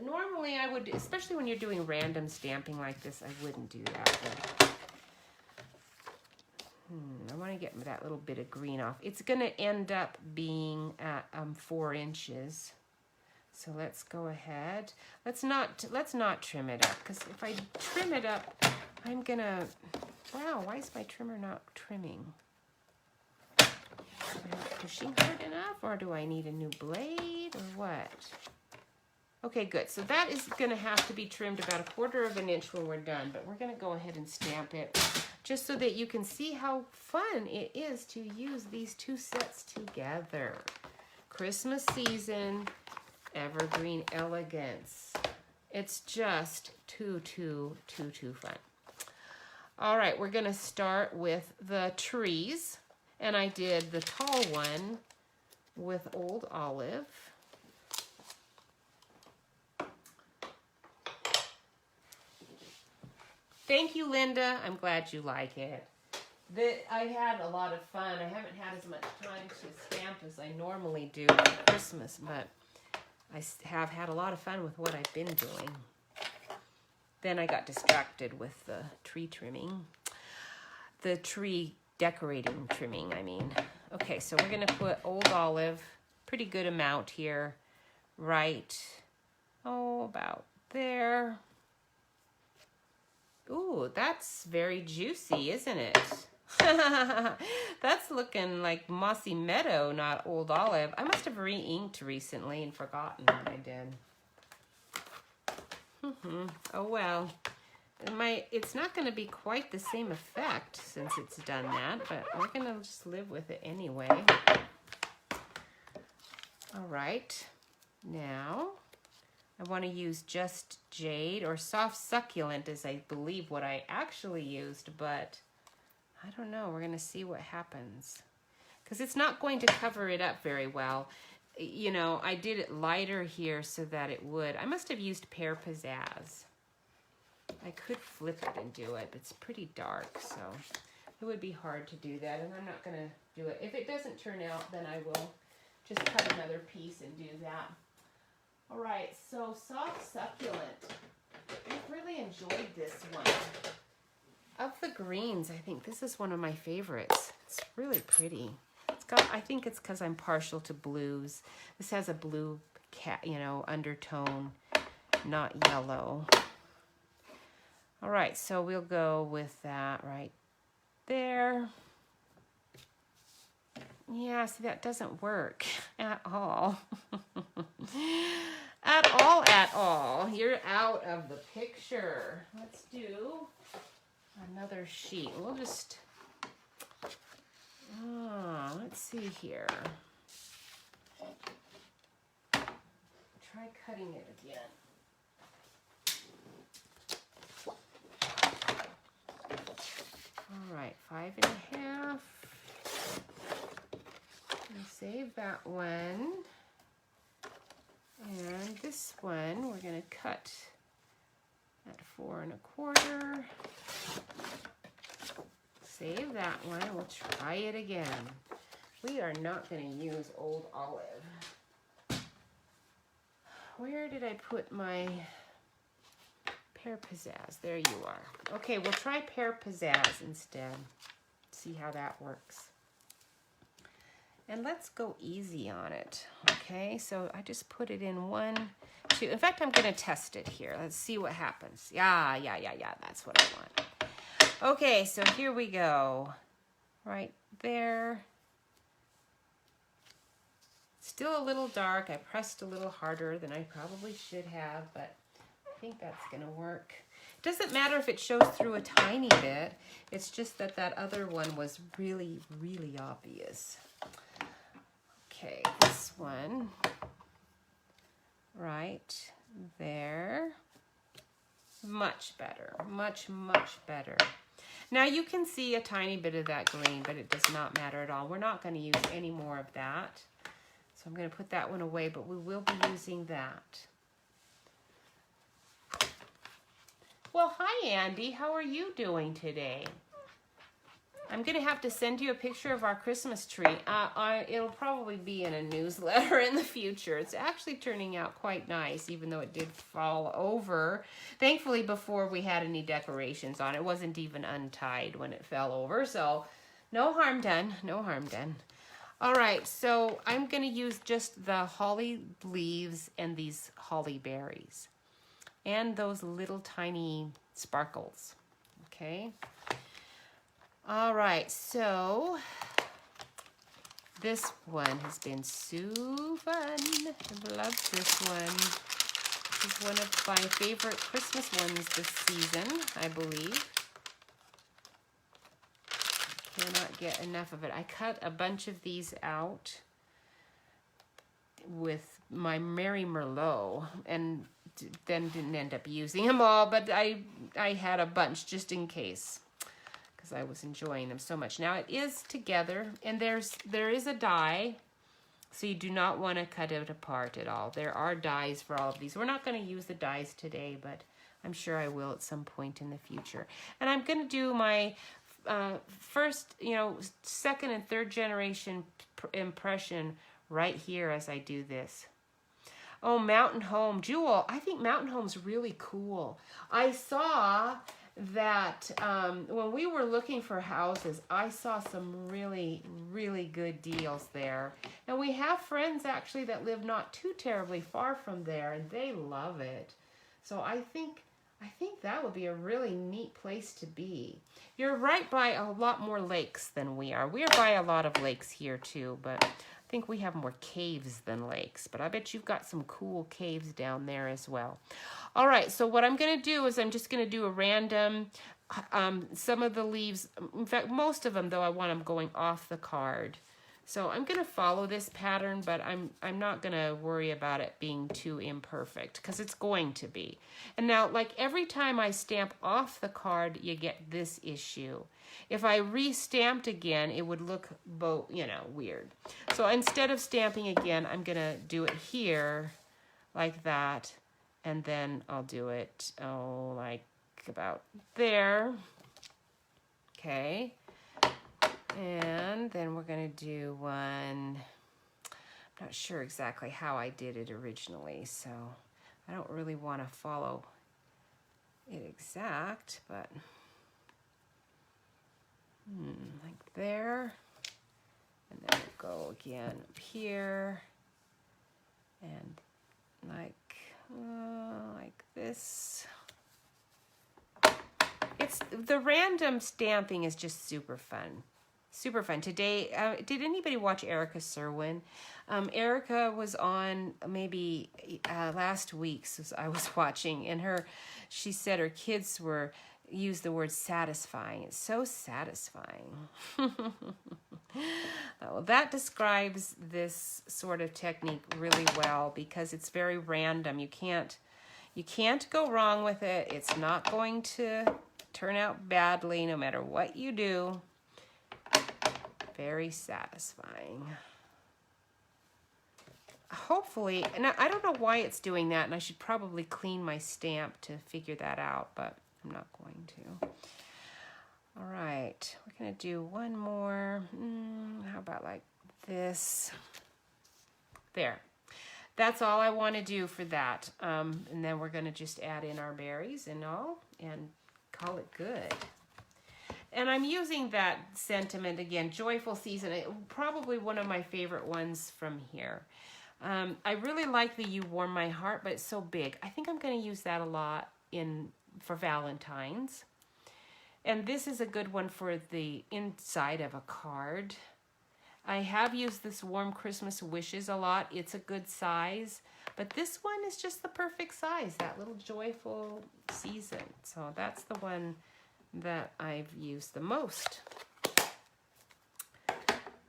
Normally I would, especially when you're doing random stamping like this, I wouldn't do that. But I want to get that little bit of green off. It's going to end up being at 4 inches. So let's go ahead. Let's not trim it up, because if I trim it up, I'm going to, wow, why is my trimmer not trimming? Am I not pushing hard enough, or do I need a new blade, or what? Okay, good. So that is going to have to be trimmed about 1/4 of an inch when we're done, but we're going to go ahead and stamp it just so that you can see how fun it is to use these two sets together. Christmas season, Evergreen Elegance. It's just too fun. All right, we're going to start with the trees, and I did the tall one with Old Olive. Thank you, Linda. I'm glad you like it. I had a lot of fun. I haven't had as much time to stamp as I normally do for Christmas, but I have had a lot of fun with what I've been doing. Then I got distracted with the tree trimming. The tree decorating trimming, I mean. Okay, so we're going to put Old Olive, pretty good amount here, right, oh, about there. Ooh, that's very juicy, isn't it? That's looking like Mossy Meadow, not Old Olive. I must have re-inked recently and forgotten what I did. Oh well. It's not going to be quite the same effect since it's done that, but we're going to just live with it anyway. All right. Now, I want to use just jade, or soft succulent is I believe what I actually used, but I don't know. We're going to see what happens. Because it's not going to cover it up very well. You know, I did it lighter here so that it would. I must have used Pear Pizzazz. I could flip it and do it, but it's pretty dark, so it would be hard to do that, and I'm not going to do it. If it doesn't turn out, then I will just cut another piece and do that. All right, so soft succulent. I've really enjoyed this one. Of the greens, I think this is one of my favorites. It's really pretty. It's got, I think it's because I'm partial to blues. This has a blue undertone, not yellow. All right, so we'll go with that right there. Yeah, see, that doesn't work at all. At all. You're out of the picture. Let's do another sheet. We'll just, let's see here. Try cutting it again. All right, 5.5. Save that one. And this one we're going to cut at 4.25. Save that one. We'll try it again. We are not going to use Old Olive. Where did I put my Pear Pizzazz? There you are. Okay, we'll try Pear Pizzazz instead. See how that works. And let's go easy on it. Okay, so I just put it in 1, 2. In fact, I'm going to test it here. Let's see what happens. Yeah. That's what I want. Okay, so here we go. Right there. Still a little dark. I pressed a little harder than I probably should have, but I think that's going to work. It doesn't matter if it shows through a tiny bit. It's just that that other one was really, really obvious. Okay, this one right there. Much better, much better. Now you can see a tiny bit of that green, but it does not matter at all. We're not going to use any more of that. So I'm going to put that one away, but we will be using that. Well, hi Andy, how are you doing today? I'm going to have to send you a picture of our Christmas tree. It'll probably be in a newsletter in the future. It's actually turning out quite nice, even though it did fall over. Thankfully, before we had any decorations on, it wasn't even untied when it fell over. So no harm done, no harm done. All right, so I'm going to use just the holly leaves and these holly berries and those little tiny sparkles, okay? All right, so this one has been so fun. I love this one. This is one of my favorite Christmas ones this season, I believe. Cannot get enough of it. I cut a bunch of these out with my Mary Merlot and then didn't end up using them all, but I had a bunch just in case, because I was enjoying them so much. Now it is together, and there is a die, so you do not want to cut it apart at all. There are dies for all of these. We're not going to use the dies today, but I'm sure I will at some point in the future. And I'm going to do my first, second and third generation impression right here as I do this. Oh, Mountain Home. Jewel, I think Mountain Home's really cool. I saw that when we were looking for houses, I saw some really, really good deals there. And we have friends actually that live not too terribly far from there, and they love it. So I think that would be a really neat place to be. You're right by a lot more lakes than we are. We're by a lot of lakes here too, but I think we have more caves than lakes. But I bet you've got some cool caves down there as well. All right, so what I'm going to do is I'm just going to do a random, some of the leaves, in fact, most of them, though, I want them going off the card. So I'm going to follow this pattern, but I'm not going to worry about it being too imperfect because it's going to be. And now, like every time I stamp off the card, you get this issue. If I re-stamped again, it would look, weird. So instead of stamping again, I'm going to do it here like that. And then I'll do it, like about there. Okay. And then we're going to do one. I'm not sure exactly how I did it originally, so I don't really want to follow it exact, but like there. And then we'll go again up here and like this. It's the random stamping is just super fun. Super fun. Today, did anybody watch Erica Serwin? Erica was on maybe last week, so I was watching, and she said her kids used the word satisfying. It's so satisfying. Well, that describes this sort of technique really well because it's very random. You can't go wrong with it. It's not going to turn out badly no matter what you do. Very satisfying. Hopefully, and I don't know why it's doing that, and I should probably clean my stamp to figure that out, but I'm not going to. All right, we're going to do one more. How about like this? There. That's all I want to do for that. And then we're going to just add in our berries and all and call it good. And I'm using that sentiment again, joyful season, probably one of my favorite ones from here. I really like the You Warm My Heart, but it's so big. I think I'm going to use that a lot for Valentine's. And this is a good one for the inside of a card. I have used this Warm Christmas Wishes a lot. It's a good size, but this one is just the perfect size, that little joyful season. So that's the one that I've used the most.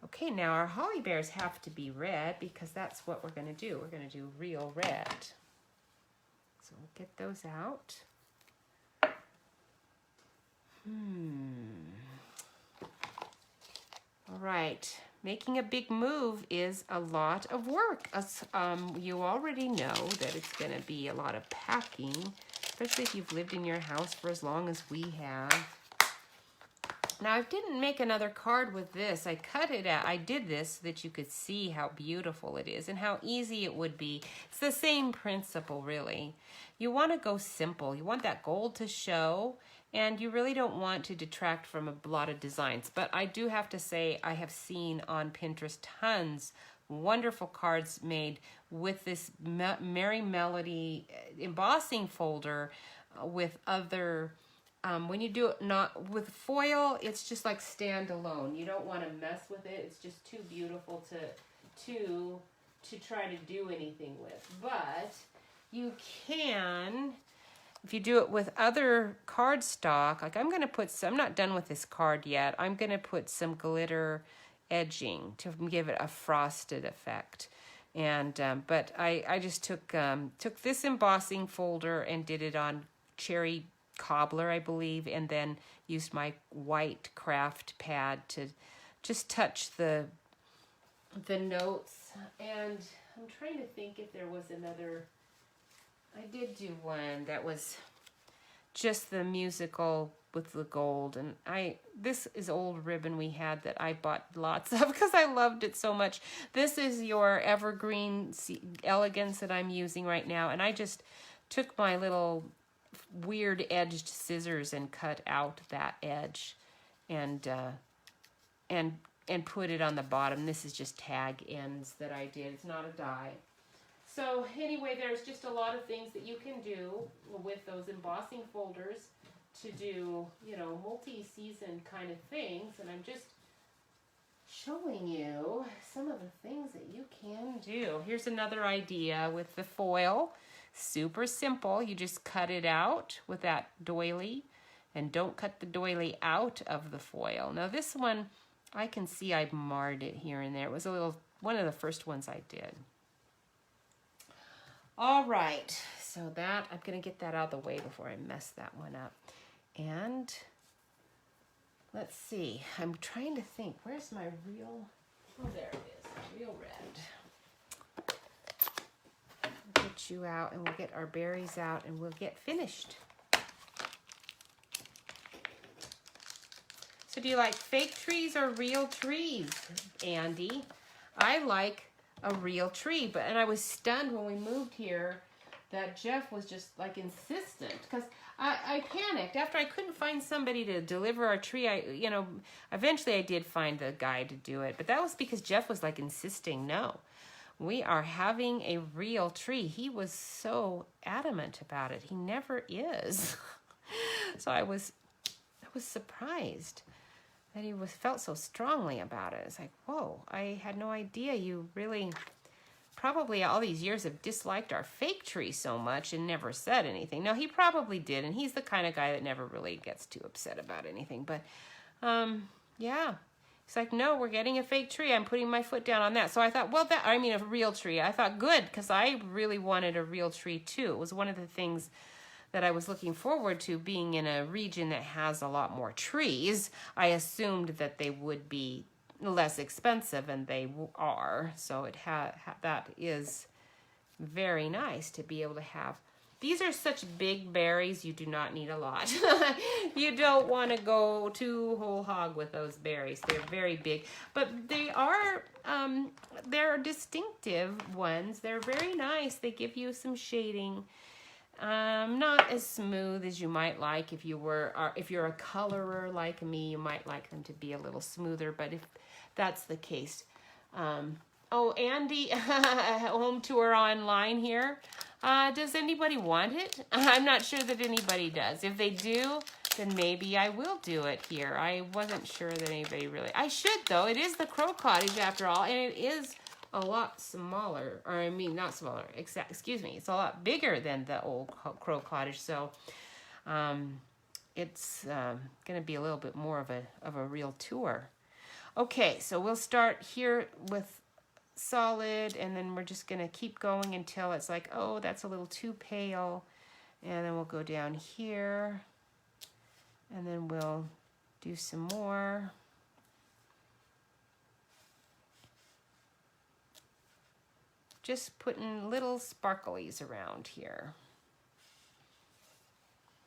Okay, now our holly bears have to be red because that's what we're going to do. We're going to do real red. So we'll get those out. All right. Making a big move is a lot of work. You already know that it's going to be a lot of packing, especially if you've lived in your house for as long as we have. Now, I didn't make another card with this. I cut it out. I did this so that you could see how beautiful it is and how easy it would be. It's the same principle, really. You want to go simple. You want that gold to show, and you really don't want to detract from a lot of designs. But I do have to say I have seen on Pinterest tons wonderful cards made with this Merry Melody embossing folder with other... when you do it not with foil, it's just like standalone. You don't want to mess with it. It's just too beautiful to try to do anything with. But you can, if you do it with other cardstock, like I'm going to put some, I'm not done with this card yet. I'm going to put some glitter edging to give it a frosted effect. And but I just took this embossing folder and did it on cherry cobbler, I believe, and then used my white craft pad to just touch the notes. And I'm trying to think if there was another. I did do one that was just the musical with the gold. And this is old ribbon we had that I bought lots of because I loved it so much. This is your Evergreen Elegance that I'm using right now, and I just took my little weird edged scissors and cut out that edge and put it on the bottom. This is just tag ends that I did. It's not a die. So anyway, there's just a lot of things that you can do with those embossing folders to do, you know, multi-season kind of things. And I'm just showing you some of the things that you can do. Here's another idea with the foil. Super simple. You just cut it out with that doily, and don't cut the doily out of the foil. Now this one, I can see I marred it here and there. It was one of the first ones I did. All right, so that, I'm gonna get that out of the way before I mess that one up. And let's see, I'm trying to think, where's my real, oh there it is, real red. We'll get you out and we'll get our berries out and we'll get finished. So do you like fake trees or real trees, Andy? I like a real tree, and I was stunned when we moved here that Jeff was just like insistent, because I panicked after I couldn't find somebody to deliver our tree. Eventually I did find the guy to do it, but that was because Jeff was like insisting, no, we are having a real tree. He was so adamant about it. He never is. So I was surprised that he felt so strongly about it. It's like, whoa, I had no idea you really probably all these years have disliked our fake tree so much and never said anything. No, he probably did, and he's the kind of guy that never really gets too upset about anything. But yeah, he's like, no, we're getting a fake tree. I'm putting my foot down on that. So I thought, well, a real tree. I thought, good, because I really wanted a real tree too. It was one of the things that I was looking forward to, being in a region that has a lot more trees. I assumed that they would be less expensive, and they are. So that is very nice to be able to have. These are such big berries, you do not need a lot. You don't want to go too whole hog with those berries. They're very big, but they're distinctive ones. They're very nice. They give you some shading. Not as smooth as you might like. If you're a colorer like me, you might like them to be a little smoother, but if that's the case. Oh, Andy, home tour online here. Does anybody want it? I'm not sure that anybody does. If they do, then maybe I will do it here. I wasn't sure that anybody really. I should, though. It is the Crow Cottage after all, and it is a lot smaller, or I mean not smaller, excuse me, it's a lot bigger than the old Crow Cottage, so it's gonna be a little bit more of a real tour. Okay, so we'll start here with solid, and then we're just gonna keep going until it's like, oh, that's a little too pale, and then we'll go down here, and then we'll do some more. Just putting little sparklies around here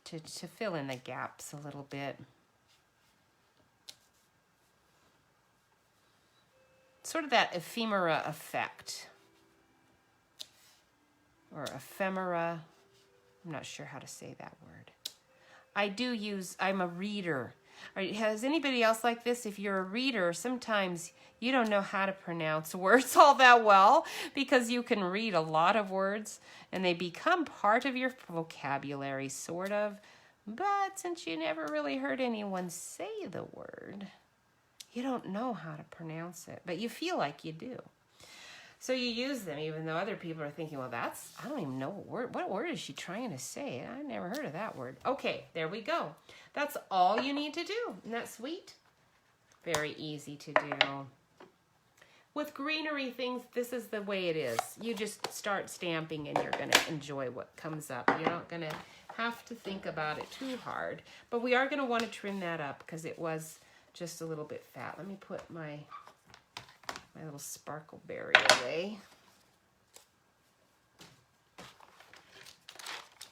to fill in the gaps a little bit. Sort of that ephemera effect. Or ephemera. I'm not sure how to say that word. I'm a reader. Has anybody else like this? If you're a reader, sometimes you don't know how to pronounce words all that well because you can read a lot of words and they become part of your vocabulary, sort of. But since you never really heard anyone say the word, you don't know how to pronounce it, but you feel like you do. So you use them, even though other people are thinking, well, I don't even know what word is she trying to say? I never heard of that word. Okay, there we go. That's all you need to do. Isn't that sweet? Very easy to do. With greenery things, this is the way it is. You just start stamping and you're gonna enjoy what comes up. You're not gonna have to think about it too hard, but we are gonna wanna trim that up because it was just a little bit fat. Let me put my little sparkle berry away.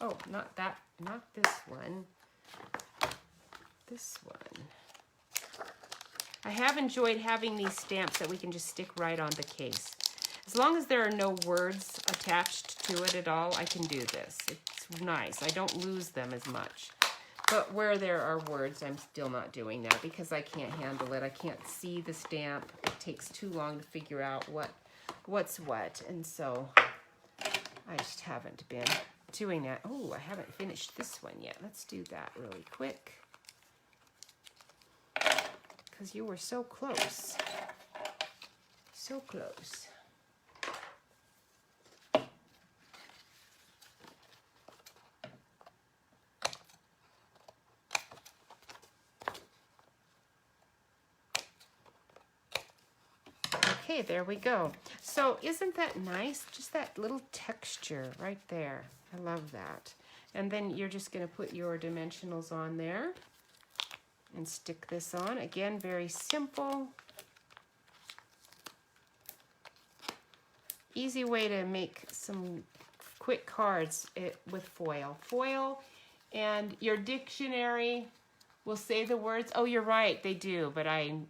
Oh, not that, not this one. This one. I have enjoyed having these stamps that we can just stick right on the case. As long as there are no words attached to it at all, I can do this. It's nice. I don't lose them as much. But where there are words, I'm still not doing that because I can't handle it. I can't see the stamp. It takes too long to figure out what's what. And so I just haven't been doing that. Oh, I haven't finished this one yet. Let's do that really quick. Because you were so close. So close. Okay, there we go. So isn't that nice? Just that little texture right there. I love that. And then you're just going to put your dimensionals on there and stick this on. Again, very simple. Easy way to make some quick cards with foil. Foil and your dictionary will say the words. Oh, you're right, they do. But I'm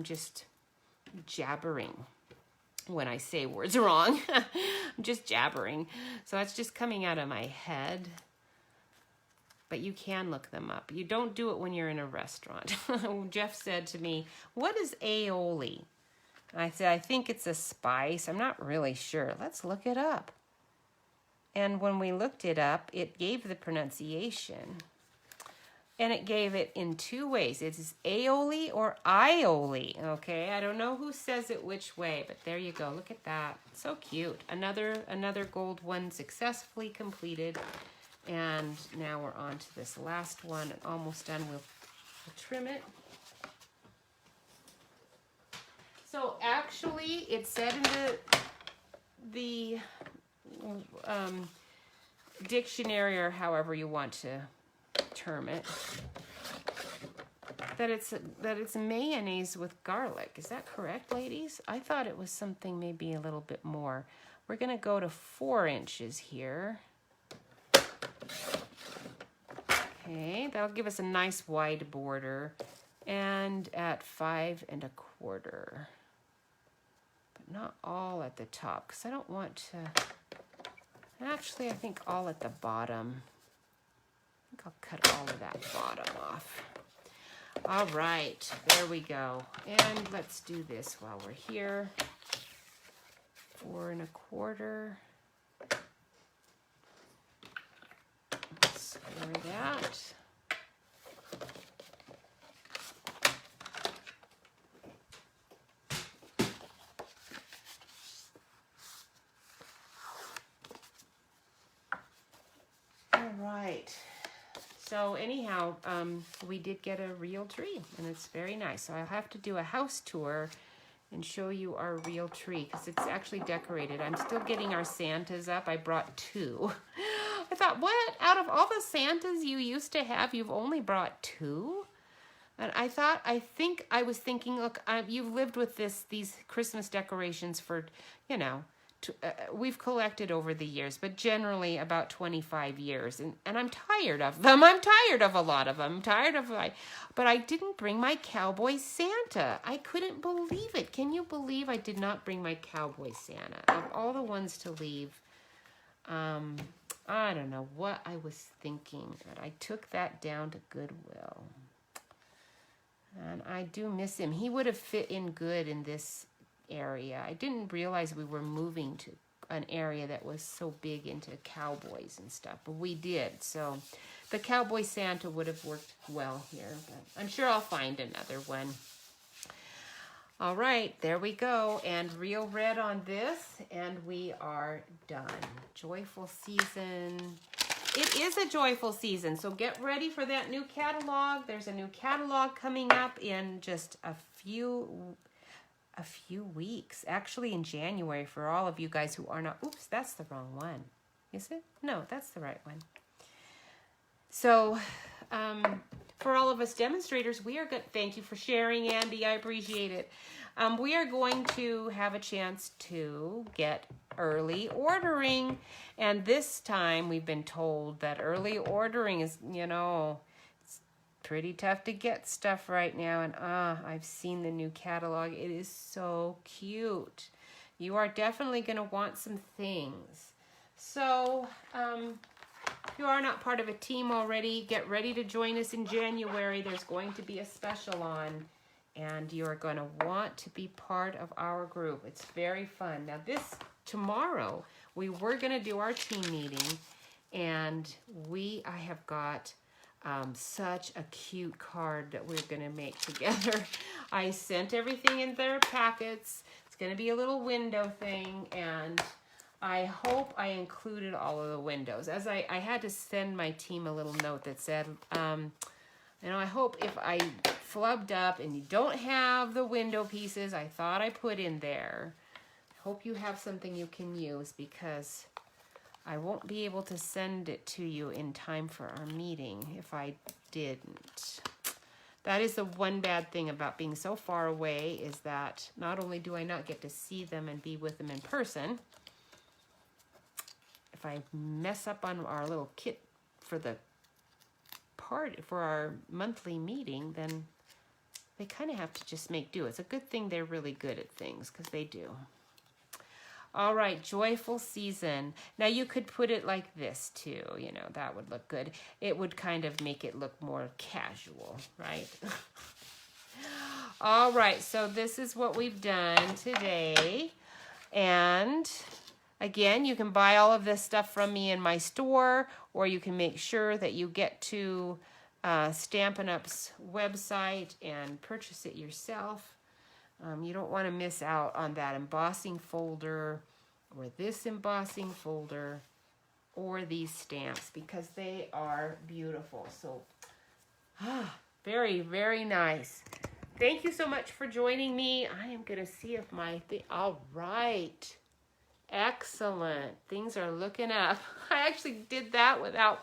just jabbering when I say words wrong. I'm just jabbering. So that's just coming out of my head. But you can look them up. You don't do it when you're in a restaurant. Jeff said to me, what is aioli? And I said, I think it's a spice. I'm not really sure. Let's look it up. And when we looked it up, it gave the pronunciation. And it gave it in two ways. It's aioli or aioli, okay? I don't know who says it which way, but there you go. Look at that. So cute. Another gold one successfully completed. And now we're on to this last one. Almost done. We'll trim it. So actually, it said in the dictionary, or however you want to term it, that it's mayonnaise with garlic. Is that correct, ladies? I thought it was something maybe a little bit more. We're going to go to 4 inches here. Okay, that'll give us a nice wide border, and at 5 1/4, but not all at the top because I don't want to. Actually, I think all at the bottom. I think I'll cut all of that bottom off. All right, there we go. And let's do this while we're here. 4 1/4. Square that. All right. So anyhow, we did get a real tree, and it's very nice. So I'll have to do a house tour and show you our real tree because it's actually decorated. I'm still getting our Santas up. I brought 2. I thought, what? Out of all the Santas you used to have, you've only brought 2? And I was thinking, look, you've lived with these Christmas decorations for, we've collected over the years, but generally about 25 years. And I'm tired of them. I'm tired of a lot of them. I'm tired of, but I didn't bring my cowboy Santa. I couldn't believe it. Can you believe I did not bring my cowboy Santa? Of all the ones to leave, I don't know what I was thinking, but I took that down to Goodwill. And I do miss him. He would have fit in good in this area. I didn't realize we were moving to an area that was so big into cowboys and stuff, but we did. So the cowboy Santa would have worked well here, but I'm sure I'll find another one. All right, there we go. And real red on this, and we are done. Joyful season. It is a joyful season, so get ready for that new catalog. There's a new catalog coming up in just a few weeks. Actually, in January, for all of you guys who are not. Oops, that's the wrong one. Is it? No, that's the right one. So for all of us demonstrators, we are good. Thank you for sharing, Andy. I appreciate it. We are going to have a chance to get early ordering. And this time we've been told that early ordering is, you know, it's pretty tough to get stuff right now. And I've seen the new catalog. It is so cute. You are definitely going to want some things. So, if you are not part of a team already, get ready to join us in January. There's going to be a special on, and you're going to want to be part of our group. It's very fun. Now tomorrow, we were going to do our team meeting, and I have got such a cute card that we're going to make together. I sent everything in their packets. It's going to be a little window thing, and I hope I included all of the windows. As I had to send my team a little note that said, you know, I hope if I flubbed up and you don't have the window pieces I thought I put in there, I hope you have something you can use, because I won't be able to send it to you in time for our meeting if I didn't. That is the one bad thing about being so far away, is that not only do I not get to see them and be with them in person, if I mess up on our little kit for the for our monthly meeting, then they kind of have to just make do. It's a good thing they're really good at things, because they do. All right, joyful season. Now you could put it like this too, you know, that would look good. It would kind of make it look more casual, right? All right, so this is what we've done today. And again, you can buy all of this stuff from me in my store, or you can make sure that you get to Stampin' Up's website and purchase it yourself. You don't want to miss out on that embossing folder, or this embossing folder, or these stamps, because they are beautiful. So, very, very nice. Thank you so much for joining me. I am going to see if all right. Excellent. Things are looking up. I actually did that without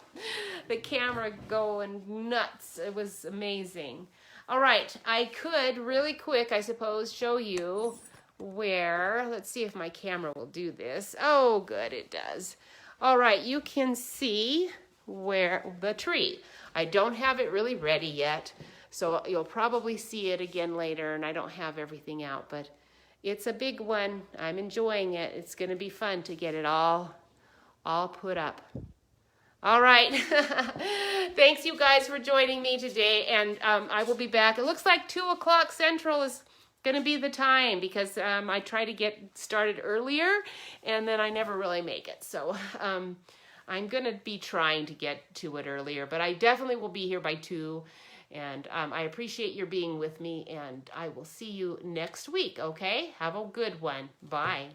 the camera going nuts. It was amazing. All right. I could really quick, I suppose, show you where, let's see if my camera will do this. Oh, good. It does. All right. You can see where the tree. I don't have it really ready yet, so you'll probably see it again later, and I don't have everything out, but it's a big one. I'm enjoying it. It's going to be fun to get it all put up. All right. Thanks, you guys, for joining me today. And I will be back. It looks like 2 o'clock Central is going to be the time, because I try to get started earlier, and then I never really make it. So I'm going to be trying to get to it earlier, but I definitely will be here by 2. And I appreciate your being with me, and I will see you next week, okay? Have a good one. Bye.